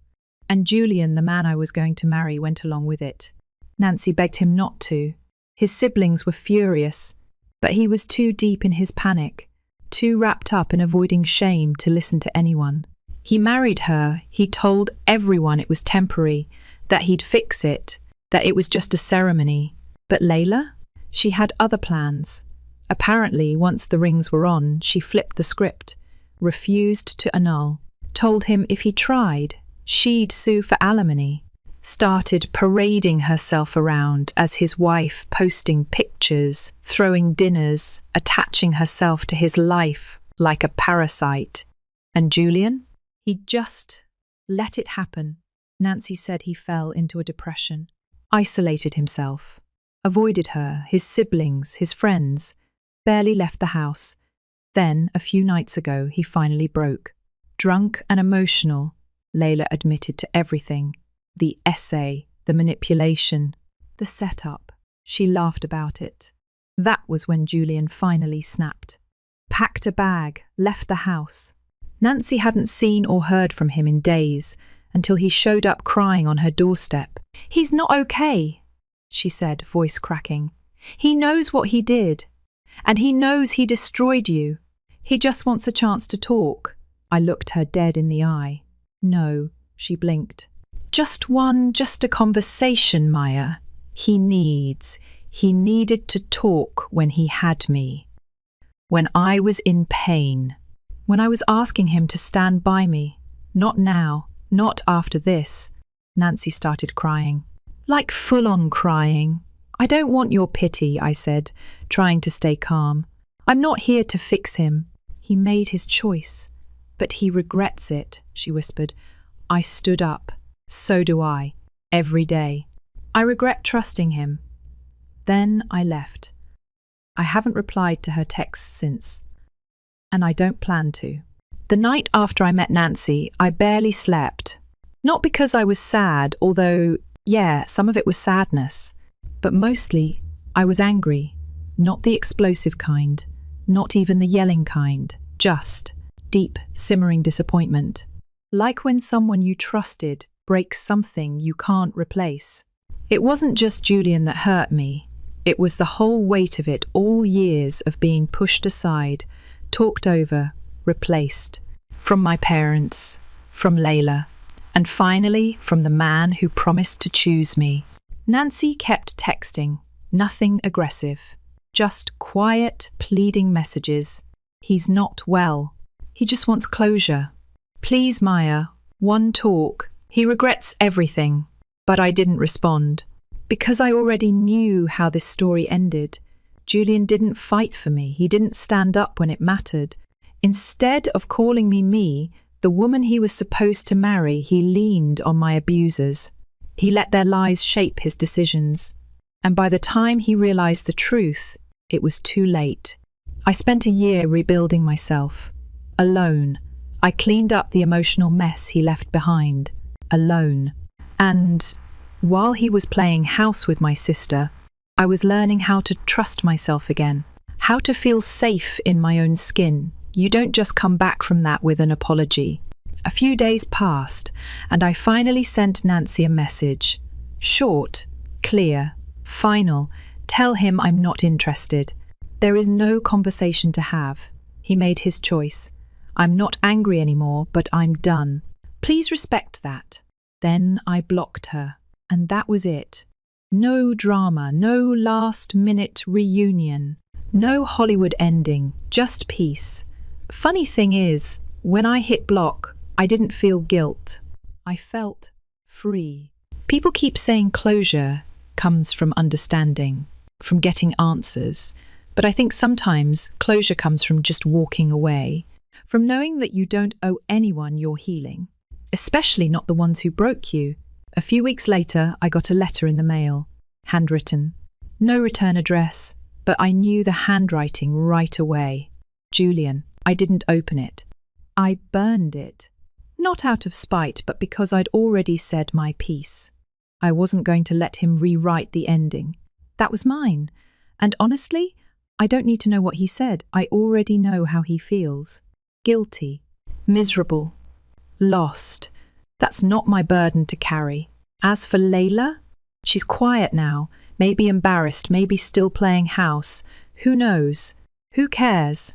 And Julian, the man I was going to marry, went along with it. Nancy begged him not to. His siblings were furious, but he was too deep in his panic, too wrapped up in avoiding shame to listen to anyone. He married her. He told everyone it was temporary, that he'd fix it, that it was just a ceremony. But Layla? She had other plans. Apparently, once the rings were on, she flipped the script, refused to annul, told him if he tried, she'd sue for alimony, started parading herself around as his wife, posting pictures, throwing dinners, attaching herself to his life like a parasite. And Julian? He just let it happen. Nancy said he fell into a depression, isolated himself, avoided her, his siblings, his friends, barely left the house. Then, a few nights ago, he finally broke. Drunk and emotional, Layla admitted to everything. The essay, the manipulation, the setup. She laughed about it. That was when Julian finally snapped. Packed a bag, left the house. Nancy hadn't seen or heard from him in days, until he showed up crying on her doorstep. "He's not okay," she said, voice cracking. "He knows what he did, and he knows he destroyed you. He just wants a chance to talk." I looked her dead in the eye. "No," she blinked. Just a conversation, Maya. He needed to talk when he had me. When I was in pain. When I was asking him to stand by me. Not now, not after this." Nancy started crying. Like full-on crying. "I don't want your pity," I said, trying to stay calm. "I'm not here to fix him. He made his choice. But he regrets it," she whispered. I stood up. "So do I. Every day. I regret trusting him." Then I left. I haven't replied to her texts since. And I don't plan to. The night after I met Nancy, I barely slept. Not because I was sad, although, yeah, some of it was sadness. But mostly, I was angry. Not the explosive kind. Not even the yelling kind. Just deep, simmering disappointment. Like when someone you trusted breaks something you can't replace. It wasn't just Julian that hurt me. It was the whole weight of it, all years of being pushed aside, talked over, replaced. From my parents, from Layla, and finally from the man who promised to choose me. Nancy kept texting, nothing aggressive. Just quiet, pleading messages. "He's not well. He just wants closure. Please, Maya, one talk. He regrets everything." But I didn't respond. Because I already knew how this story ended. Julian didn't fight for me. He didn't stand up when it mattered. Instead of calling me, the woman he was supposed to marry, he leaned on my abusers. He let their lies shape his decisions. And by the time he realized the truth, it was too late. I spent a year rebuilding myself. Alone. I cleaned up the emotional mess he left behind. Alone. And while he was playing house with my sister, I was learning how to trust myself again. How to feel safe in my own skin. You don't just come back from that with an apology. A few days passed, and I finally sent Nancy a message. Short, clear, Final. Tell him I'm not interested. There is no conversation to have. He made his choice. I'm not angry anymore, but I'm done. Please respect that. Then I blocked her, and that was it. No drama, no last-minute reunion, no Hollywood ending, just peace. Funny thing is, when I hit block, I didn't feel guilt. I felt free. People keep saying closure comes from understanding, from getting answers, but I think sometimes closure comes from just walking away, from knowing that you don't owe anyone your healing, especially not the ones who broke you. A few weeks later, I got a letter in the mail, handwritten. No return address, but I knew the handwriting right away. Julian. I didn't open it. I burned it. Not out of spite, but because I'd already said my piece. I wasn't going to let him rewrite the ending. That was mine. And honestly, I don't need to know what he said. I already know how he feels. Guilty. Miserable. Lost. That's not my burden to carry. As for Layla, she's quiet now, maybe embarrassed, maybe still playing house. Who knows? Who cares?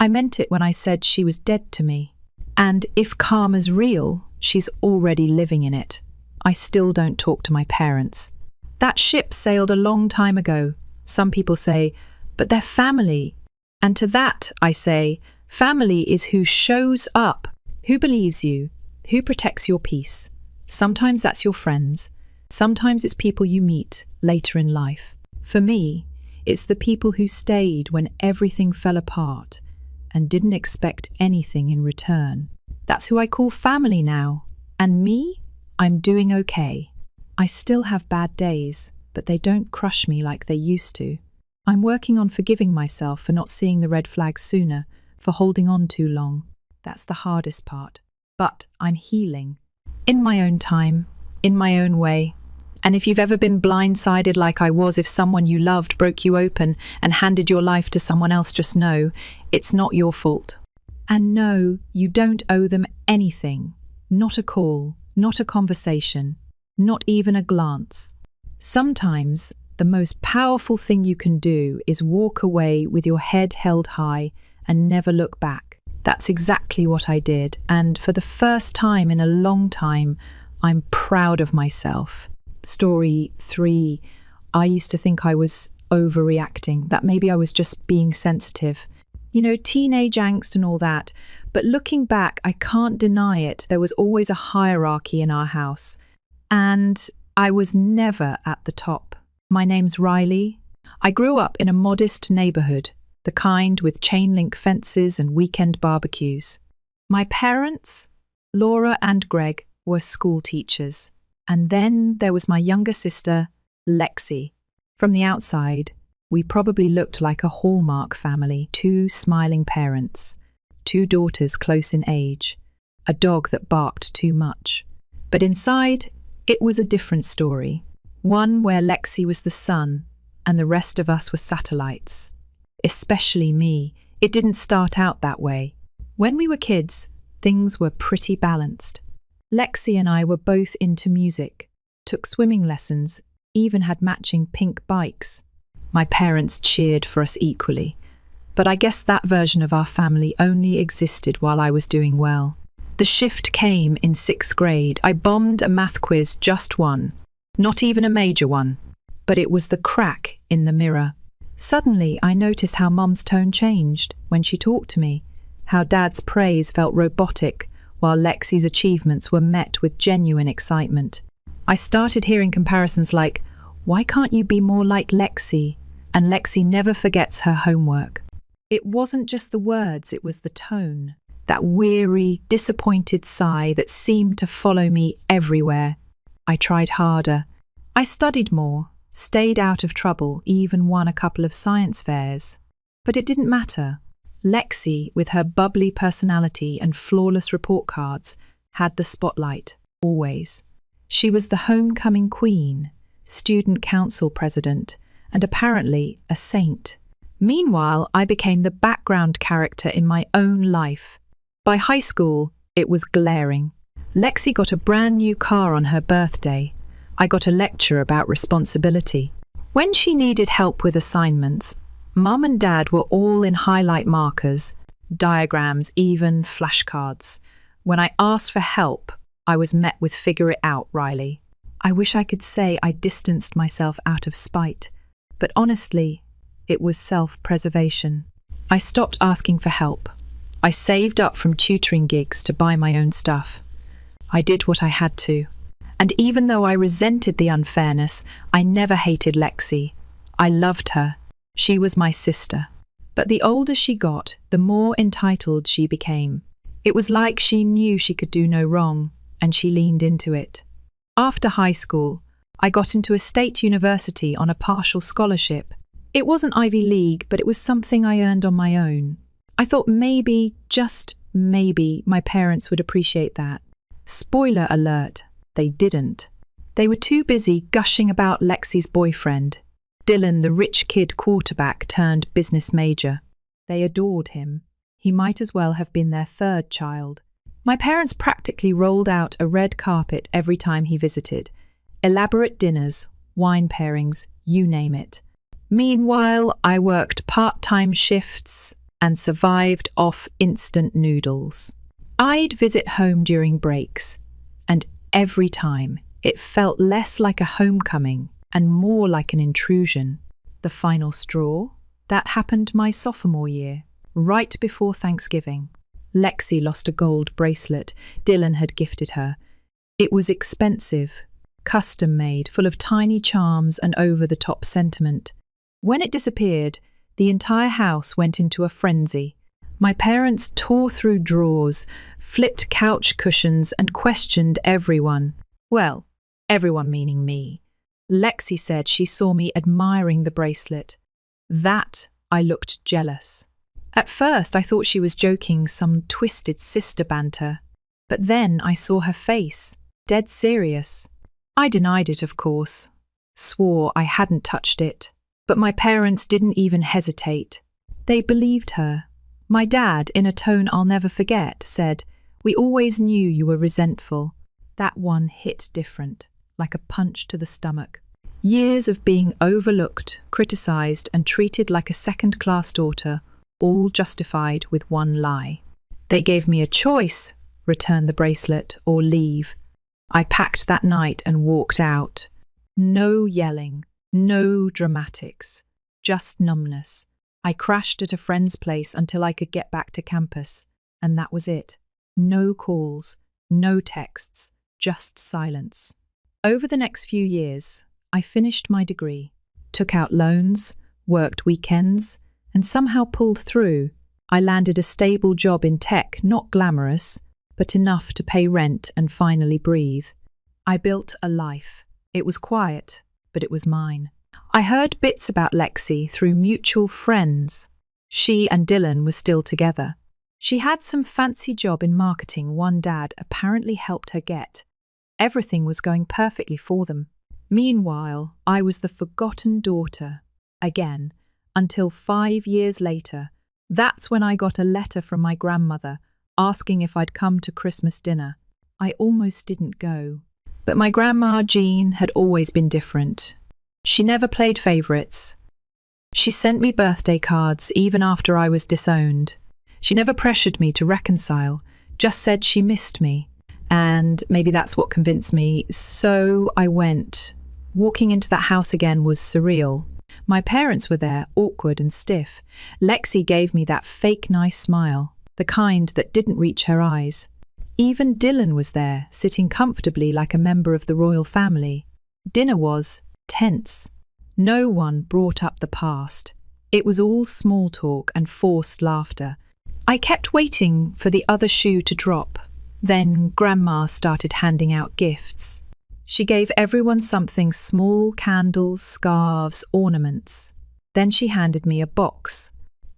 I meant it when I said she was dead to me. And if karma's real, she's already living in it. I still don't talk to my parents. That ship sailed a long time ago. Some people say, but they're family. And to that, I say, family is who shows up, who believes you, who protects your peace. Sometimes that's your friends. Sometimes it's people you meet later in life. For me, it's the people who stayed when everything fell apart and didn't expect anything in return. That's who I call family now. And me? I'm doing okay. I still have bad days, but they don't crush me like they used to. I'm working on forgiving myself for not seeing the red flags sooner, for holding on too long. That's the hardest part. But I'm healing. In my own time, in my own way. And if you've ever been blindsided like I was if someone you loved broke you open and handed your life to someone else, just know it's not your fault. And no, you don't owe them anything. Not a call, not a conversation, not even a glance. Sometimes the most powerful thing you can do is walk away with your head held high and never look back. That's exactly what I did, and for the first time in a long time, I'm proud of myself. Story 3, I used to think I was overreacting, that maybe I was just being sensitive. You know, teenage angst and all that. But looking back, I can't deny it. There was always a hierarchy in our house. And I was never at the top. My name's Riley. I grew up in a modest neighborhood, the kind with chain link fences and weekend barbecues. My parents, Laura and Greg, were school teachers. And then there was my younger sister, Lexi. From the outside, we probably looked like a Hallmark family, 2 smiling parents, 2 daughters close in age, a dog that barked too much. But inside, it was a different story, one where Lexi was the sun and the rest of us were satellites. Especially me. It didn't start out that way. When we were kids, things were pretty balanced. Lexi and I were both into music, took swimming lessons, even had matching pink bikes. My parents cheered for us equally, but I guess that version of our family only existed while I was doing well. The shift came in 6th grade. I bombed a math quiz, just one, not even a major one, but it was the crack in the mirror. Suddenly, I noticed how Mum's tone changed when she talked to me, how Dad's praise felt robotic, while Lexi's achievements were met with genuine excitement. I started hearing comparisons like, "Why can't you be more like Lexi?" And Lexi never forgets her homework. It wasn't just the words, it was the tone. That weary, disappointed sigh that seemed to follow me everywhere. I tried harder. I studied more, stayed out of trouble, even won a couple of science fairs. But it didn't matter. Lexi, with her bubbly personality and flawless report cards, had the spotlight, always. She was the homecoming queen, student council president, and apparently a saint. Meanwhile, I became the background character in my own life. By high school, it was glaring. Lexi got a brand new car on her birthday. I got a lecture about responsibility. When she needed help with assignments, Mum and Dad were all in highlight markers, diagrams, even flashcards. When I asked for help, I was met with "figure it out, Riley." I wish I could say I distanced myself out of spite, but honestly, it was self-preservation. I stopped asking for help. I saved up from tutoring gigs to buy my own stuff. I did what I had to. And even though I resented the unfairness, I never hated Lexi. I loved her. She was my sister. But the older she got, the more entitled she became. It was like she knew she could do no wrong, and she leaned into it. After high school, I got into a state university on a partial scholarship. It wasn't Ivy League, but it was something I earned on my own. I thought maybe, just maybe, my parents would appreciate that. Spoiler alert, they didn't. They were too busy gushing about Lexi's boyfriend, Dylan, the rich kid quarterback turned business major. They adored him. He might as well have been their third child. My parents practically rolled out a red carpet every time he visited. Elaborate dinners, wine pairings, you name it. Meanwhile, I worked part-time shifts and survived off instant noodles. I'd visit home during breaks, and every time it felt less like a homecoming and more like an intrusion. The final straw? That happened my sophomore year, right before Thanksgiving. Lexi lost a gold bracelet Dylan had gifted her. It was expensive, custom-made, full of tiny charms and over-the-top sentiment. When it disappeared, the entire house went into a frenzy. My parents tore through drawers, flipped couch cushions, and questioned everyone. Well, everyone meaning me. Lexi said she saw me admiring the bracelet. That I looked jealous. At first, I thought she was joking, some twisted sister banter. But then I saw her face, dead serious. I denied it, of course. Swore I hadn't touched it. But my parents didn't even hesitate. They believed her. My dad, in a tone I'll never forget, said, "We always knew you were resentful." That one hit different, like a punch to the stomach. Years of being overlooked, criticised, and treated like a second-class daughter, all justified with one lie. They gave me a choice: return the bracelet or leave. I packed that night and walked out. No yelling, no dramatics, just numbness. I crashed at a friend's place until I could get back to campus, and that was it. No calls, no texts, just silence. Over the next few years, I finished my degree, took out loans, worked weekends, and somehow pulled through. I landed a stable job in tech, not glamorous, but enough to pay rent and finally breathe. I built a life. It was quiet, but it was mine. I heard bits about Lexi through mutual friends. She and Dylan were still together. She had some fancy job in marketing one dad apparently helped her get. Everything was going perfectly for them. Meanwhile, I was the forgotten daughter. Again, until 5 years later. That's when I got a letter from my grandmother asking if I'd come to Christmas dinner. I almost didn't go. But my grandma, Jean, had always been different. She never played favourites. She sent me birthday cards even after I was disowned. She never pressured me to reconcile, just said she missed me. And maybe that's what convinced me, so I went. Walking into that house again was surreal. My parents were there, awkward and stiff. Lexi gave me that fake nice smile, the kind that didn't reach her eyes. Even Dylan was there, sitting comfortably like a member of the royal family. Dinner was tense. No one brought up the past. It was all small talk and forced laughter. I kept waiting for the other shoe to drop. Then Grandma started handing out gifts. She gave everyone something small: candles, scarves, ornaments. Then she handed me a box.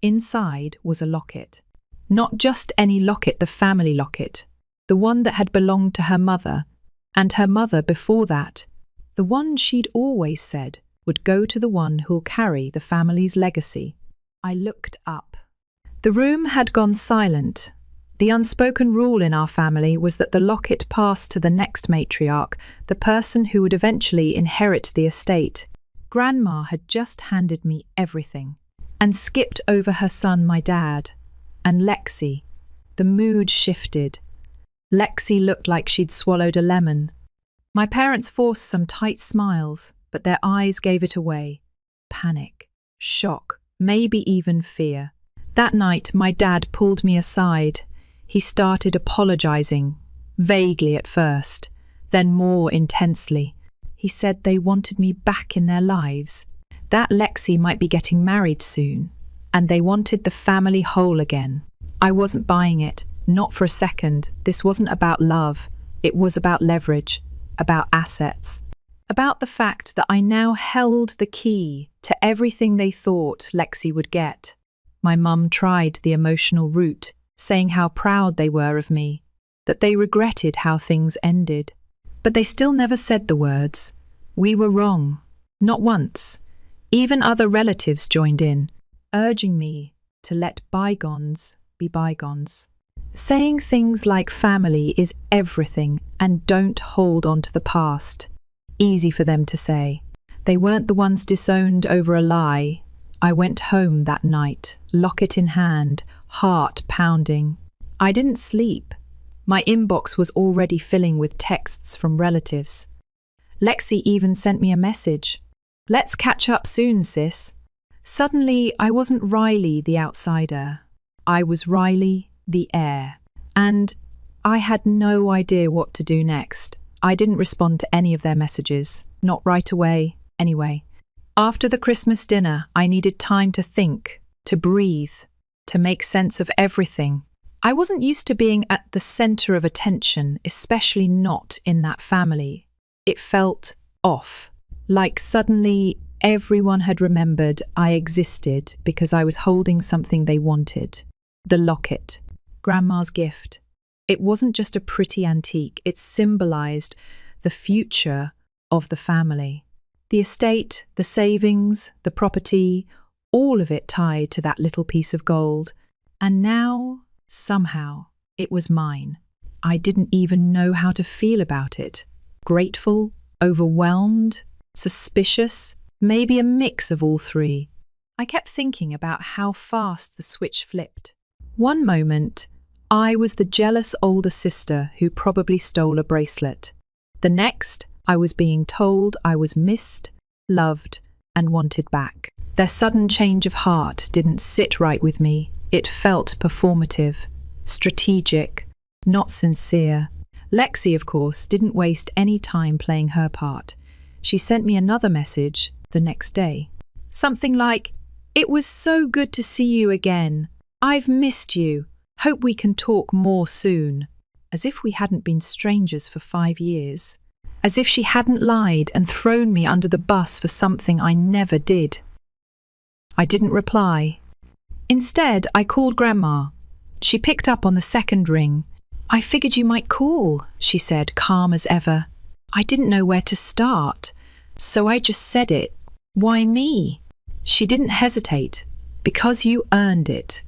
Inside was a locket. Not just any locket, the family locket. The one that had belonged to her mother, and her mother before that. The one she'd always said would go to the one who'll carry the family's legacy. I looked up. The room had gone silent. The unspoken rule in our family was that the locket passed to the next matriarch, the person who would eventually inherit the estate. Grandma had just handed me everything and skipped over her son, my dad, and Lexi. The mood shifted. Lexi looked like she'd swallowed a lemon. My parents forced some tight smiles, but their eyes gave it away. Panic, shock, maybe even fear. That night, my dad pulled me aside. He started apologizing, vaguely at first, then more intensely. He said they wanted me back in their lives, that Lexi might be getting married soon, and they wanted the family whole again. I wasn't buying it, not for a second. This wasn't about love. It was about leverage, about assets, about the fact that I now held the key to everything they thought Lexi would get. My mum tried the emotional route, saying how proud they were of me, that they regretted how things ended. But they still never said the words. We were wrong. Not once. Even other relatives joined in, urging me to let bygones be bygones. Saying things like family is everything and don't hold on to the past. Easy for them to say. They weren't the ones disowned over a lie. I went home that night, locket in hand, heart pounding. I didn't sleep. My inbox was already filling with texts from relatives. Lexi even sent me a message. Let's catch up soon, sis. Suddenly, I wasn't Riley the outsider. I was Riley the heir. And I had no idea what to do next. I didn't respond to any of their messages. Not right away, anyway. After the Christmas dinner, I needed time to think, to breathe, to make sense of everything. I wasn't used to being at the center of attention, especially not in that family. It felt off, like suddenly everyone had remembered I existed because I was holding something they wanted. The locket, Grandma's gift. It wasn't just a pretty antique, it symbolized the future of the family. The estate, the savings, the property, all of it tied to that little piece of gold. And now, somehow, it was mine. I didn't even know how to feel about it. Grateful, overwhelmed, suspicious, maybe a mix of all three. I kept thinking about how fast the switch flipped. One moment, I was the jealous older sister who probably stole a bracelet. The next, I was being told I was missed, loved, and wanted back. Their sudden change of heart didn't sit right with me. It felt performative, strategic, not sincere. Lexi, of course, didn't waste any time playing her part. She sent me another message the next day. Something like, "It was so good to see you again. I've missed you. Hope we can talk more soon." As if we hadn't been strangers for 5 years. As if she hadn't lied and thrown me under the bus for something I never did. I didn't reply. Instead, I called Grandma. She picked up on the second ring. "I figured you might call," she said, calm as ever. I didn't know where to start, so I just said it. "Why me?" She didn't hesitate. "Because you earned it."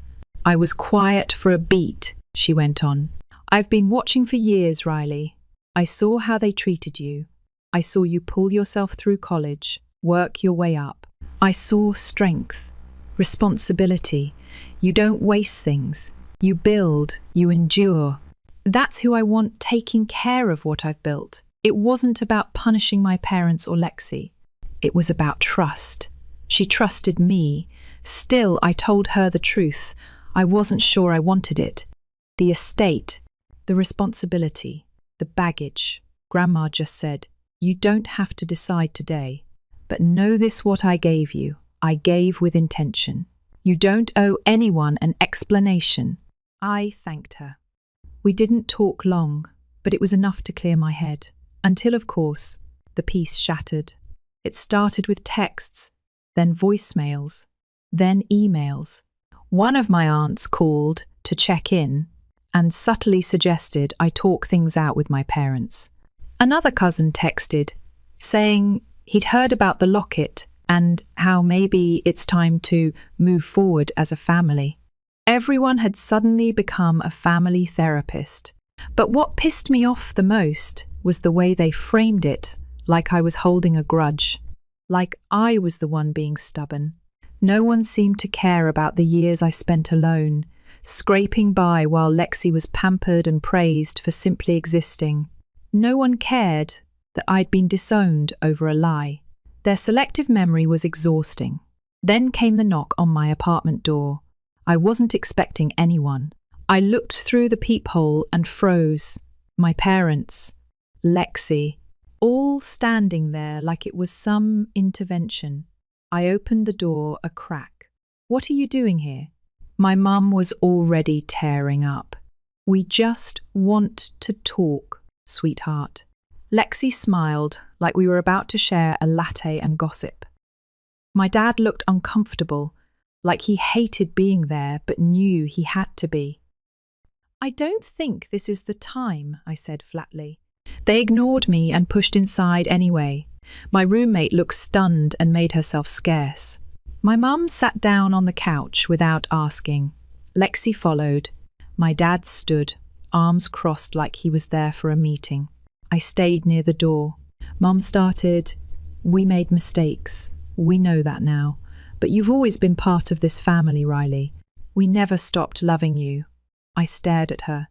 I was quiet for a beat, she went on. "I've been watching for years, Riley. I saw how they treated you. I saw you pull yourself through college, work your way up. I saw strength, responsibility. You don't waste things. You build, you endure. That's who I want taking care of what I've built. It wasn't about punishing my parents or Lexi. It was about trust. She trusted me. Still, I told her the truth. I wasn't sure I wanted it. The estate, the responsibility, the baggage. Grandma just said, "You don't have to decide today. But know this, what I gave you, I gave with intention. You don't owe anyone an explanation." I thanked her. We didn't talk long, but it was enough to clear my head. Until, of course, the peace shattered. It started with texts, then voicemails, then emails. One of my aunts called to check in and subtly suggested I talk things out with my parents. Another cousin texted, saying he'd heard about the locket and how maybe it's time to move forward as a family. Everyone had suddenly become a family therapist. But what pissed me off the most was the way they framed it, like I was holding a grudge. like I was the one being stubborn. No one seemed to care about the years I spent alone, scraping by while Lexi was pampered and praised for simply existing. No one cared that I'd been disowned over a lie. Their selective memory was exhausting. Then came the knock on my apartment door. I wasn't expecting anyone. I looked through the peephole and froze. My parents, Lexi, all standing there like it was some intervention. I opened the door a crack. "What are you doing here?" My mum was already tearing up. "We just want to talk, sweetheart." Lexi smiled like we were about to share a latte and gossip. My dad looked uncomfortable, like he hated being there but knew he had to be. "I don't think this is the time," I said flatly. They ignored me and pushed inside anyway. My roommate looked stunned and made herself scarce. My mum sat down on the couch without asking. Lexi followed. My dad stood, arms crossed like he was there for a meeting. I stayed near the door. Mum started, "We made mistakes. We know that now. But you've always been part of this family, Riley. We never stopped loving you." I stared at her.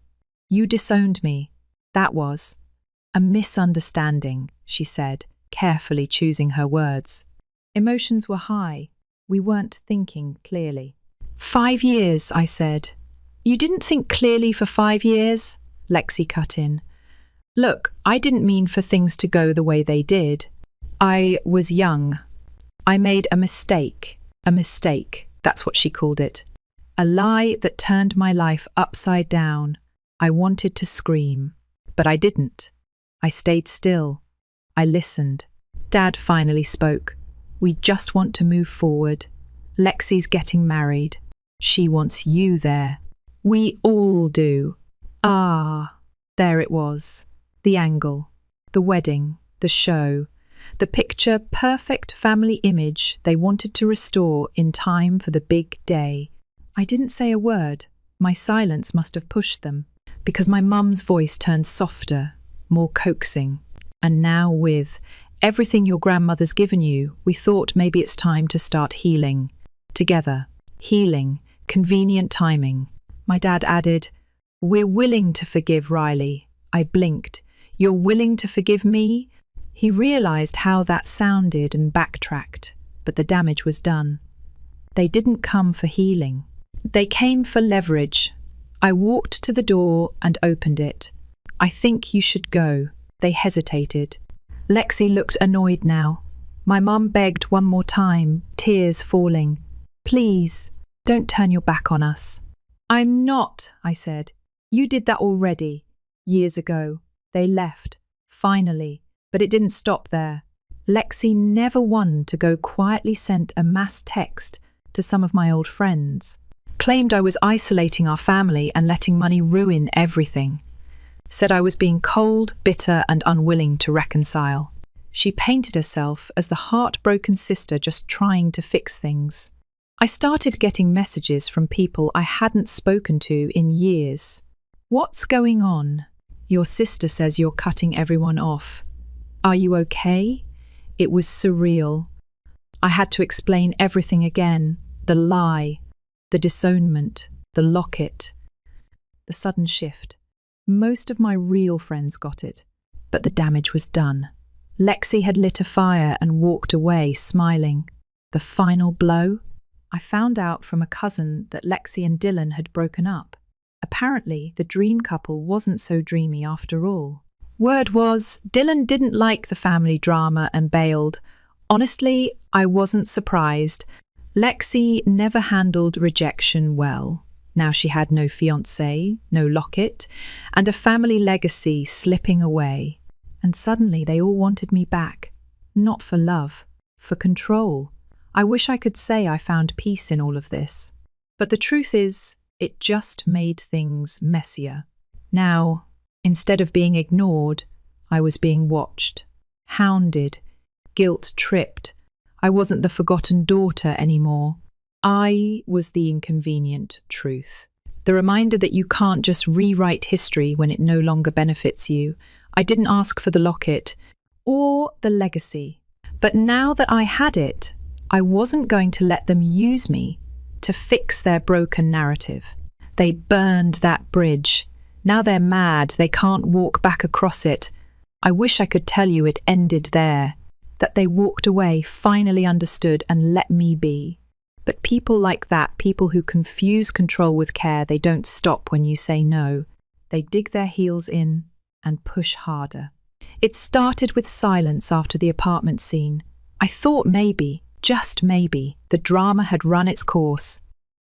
"You disowned me. That was a misunderstanding," she said, carefully choosing her words. Emotions were high. We weren't thinking clearly. 5 years, I said. "You didn't think clearly for 5 years?" Lexi cut in. "Look, I didn't mean for things to go the way they did. I was young. I made a mistake. A mistake, that's what she called it. A lie that turned my life upside down. I wanted to scream, but I didn't. I stayed still. I listened. Dad finally spoke. "We just want to move forward. Lexi's getting married. She wants you there. We all do." Ah, there it was. The angle, the wedding, the show, the picture-perfect family image they wanted to restore in time for the big day. I didn't say a word. My silence must have pushed them, because my mum's voice turned softer, more coaxing. "And now with everything your grandmother's given you, we thought maybe it's time to start healing. Together. Healing. Convenient timing." My dad added, "We're willing to forgive Riley." I blinked. "You're willing to forgive me?" He realized how that sounded and backtracked, but the damage was done. They didn't come for healing. They came for leverage. I walked to the door and opened it. "I think you should go." They hesitated. Lexi looked annoyed now. My mum begged one more time, tears falling. "Please, don't turn your back on us." "I'm not," I said. "You did that already. Years ago." They left, finally, but it didn't stop there. Lexi, never one to go, quietly sent a mass text to some of my old friends. Claimed I was isolating our family and letting money ruin everything. Said I was being cold, bitter, and unwilling to reconcile. She painted herself as the heartbroken sister just trying to fix things. I started getting messages from people I hadn't spoken to in years. "What's going on? Your sister says you're cutting everyone off. Are you okay?" It was surreal. I had to explain everything again. The lie, the disownment, the locket, the sudden shift. Most of my real friends got it, but the damage was done. Lexi had lit a fire and walked away, smiling. The final blow? I found out from a cousin that Lexi and Dylan had broken up. Apparently, the dream couple wasn't so dreamy after all. Word was, Dylan didn't like the family drama and bailed. Honestly, I wasn't surprised. Lexi never handled rejection well. Now she had no fiancé, no locket, and a family legacy slipping away. And suddenly they all wanted me back. Not for love, for control. I wish I could say I found peace in all of this. But the truth is, it just made things messier. Now, instead of being ignored, I was being watched, hounded, guilt-tripped. I wasn't the forgotten daughter anymore. I was the inconvenient truth. The reminder that you can't just rewrite history when it no longer benefits you. I didn't ask for the locket or the legacy, But now that I had it, I wasn't going to let them use me to fix their broken narrative. They burned that bridge. Now they're mad, they can't walk back across it. I wish I could tell you it ended there, that they walked away, finally understood, and let me be. But people like that, people who confuse control with care, they don't stop when you say no. They dig their heels in and push harder. It started with silence after the apartment scene. I thought maybe, just maybe, the drama had run its course.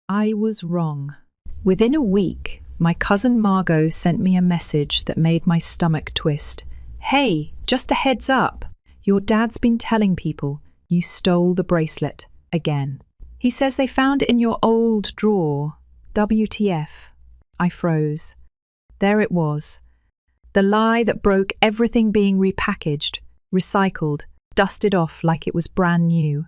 I was wrong. Within a week, my cousin Margot sent me a message that made my stomach twist. Hey, just a heads up. Your dad's been telling people you stole the bracelet again. He says they found it in your old drawer. WTF. I froze. There it was. The lie that broke everything being repackaged, recycled, dusted off like it was brand new.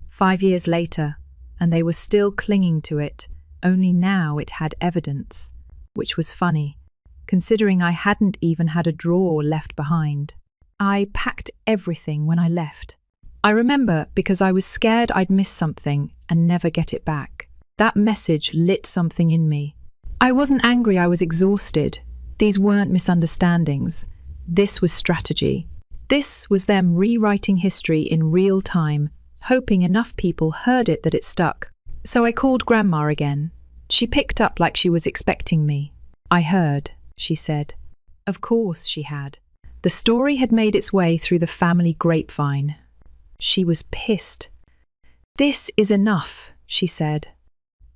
5 years later, and they were still clinging to it, only now it had evidence, which was funny, considering I hadn't even had a drawer left behind. I packed everything when I left. I remember because I was scared I'd miss something and never get it back. That message lit something in me. I wasn't angry, I was exhausted. These weren't misunderstandings. This was strategy. This was them rewriting history in real time, hoping enough people heard it that it stuck. So I called Grandma again. She picked up like she was expecting me. I heard, she said. Of course she had. The story had made its way through the family grapevine. She was pissed. This is enough, she said.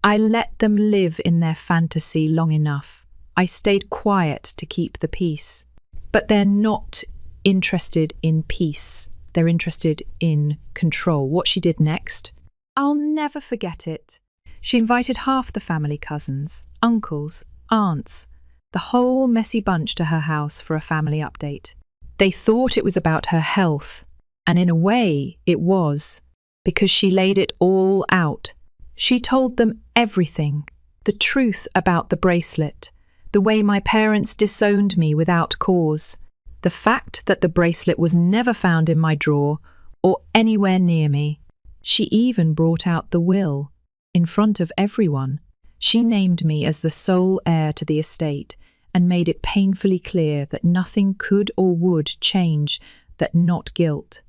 I let them live in their fantasy long enough. I stayed quiet to keep the peace. But they're not interested in peace. They're interested in control. What she did next? I'll never forget it. She invited half the family, cousins, uncles, aunts, the whole messy bunch to her house for a family update. They thought it was about her health, and in a way it was, because she laid it all out. She told them everything, the truth about the bracelet, the way my parents disowned me without cause, the fact that the bracelet was never found in my drawer or anywhere near me. She even brought out the will, in front of everyone. She named me as the sole heir to the estate and made it painfully clear that nothing could or would change, that not guilt,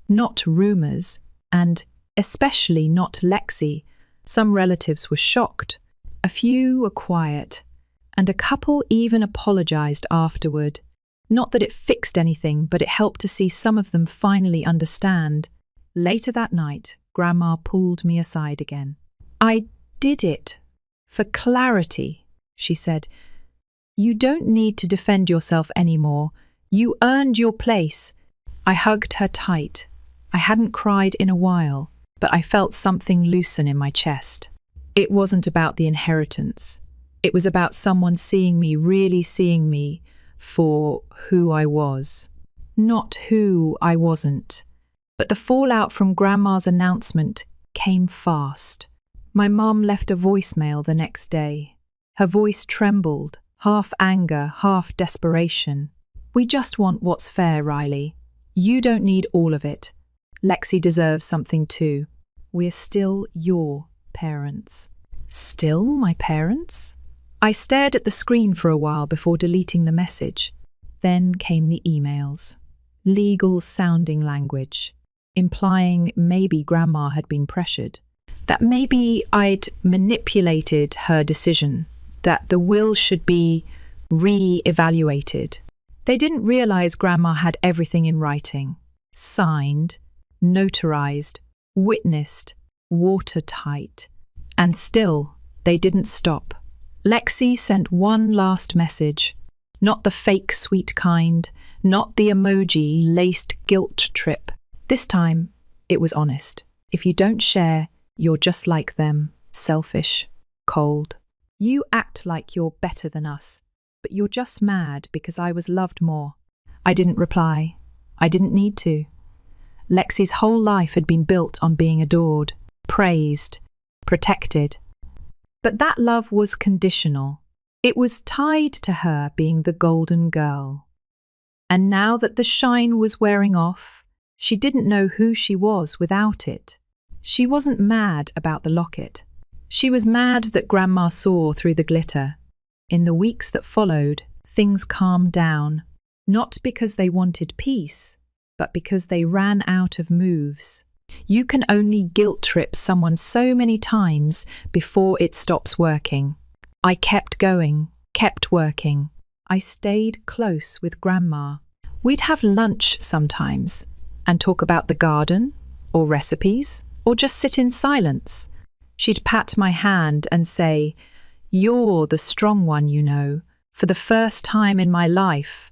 not rumours, and especially not Lexi. Some relatives were shocked. A few were quiet, and a couple even apologised afterward. Not that it fixed anything, but it helped to see some of them finally understand. Later that night, Grandma pulled me aside again. I did it for clarity, she said. You don't need to defend yourself anymore. You earned your place. I hugged her tight. I hadn't cried in a while, but I felt something loosen in my chest. It wasn't about the inheritance. It was about someone seeing me, really seeing me for who I was. Not who I wasn't. But the fallout from Grandma's announcement came fast. My mum left a voicemail the next day. Her voice trembled, half anger, half desperation. We just want what's fair, Riley. You don't need all of it. Lexi deserves something too. We're still your parents. Still my parents? I stared at the screen for a while before deleting the message. Then came the emails. Legal-sounding language, implying maybe Grandma had been pressured. That maybe I'd manipulated her decision, that the will should be re-evaluated. They didn't realise Grandma had everything in writing. Signed, notarized, witnessed, watertight. And still, they didn't stop. Lexi sent one last message. Not the fake sweet kind, not the emoji-laced guilt trip. This time, it was honest. If you don't share, you're just like them, selfish, cold. You act like you're better than us, but you're just mad because I was loved more. I didn't reply. I didn't need to. Lexi's whole life had been built on being adored, praised, protected. But that love was conditional. It was tied to her being the golden girl. And now that the shine was wearing off, She didn't know who she was without it. She wasn't mad about the locket. She was mad that Grandma saw through the glitter. In the weeks that followed, things calmed down, not because they wanted peace, but because they ran out of moves. You can only guilt trip someone so many times before it stops working. I kept going, kept working. I stayed close with Grandma. We'd have lunch sometimes and talk about the garden or recipes or just sit in silence. She'd pat my hand and say, "You're the strong one, you know." For the first time in my life,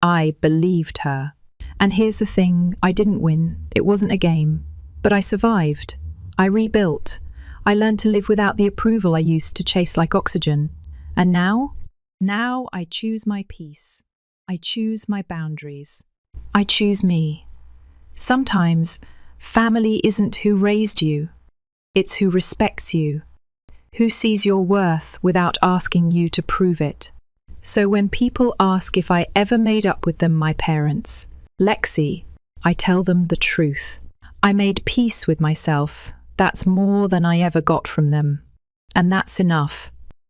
I believed her. And here's the thing, I didn't win. It wasn't a game. But I survived. I rebuilt. I learned to live without the approval I used to chase like oxygen. And now I choose my peace. I choose my boundaries. I choose me. Sometimes, family isn't who raised you. It's who respects you, who sees your worth without asking you to prove it. So when people ask if I ever made up with them, my parents, Lexi, I tell them the truth. I made peace with myself. That's more than I ever got from them. And that's enough.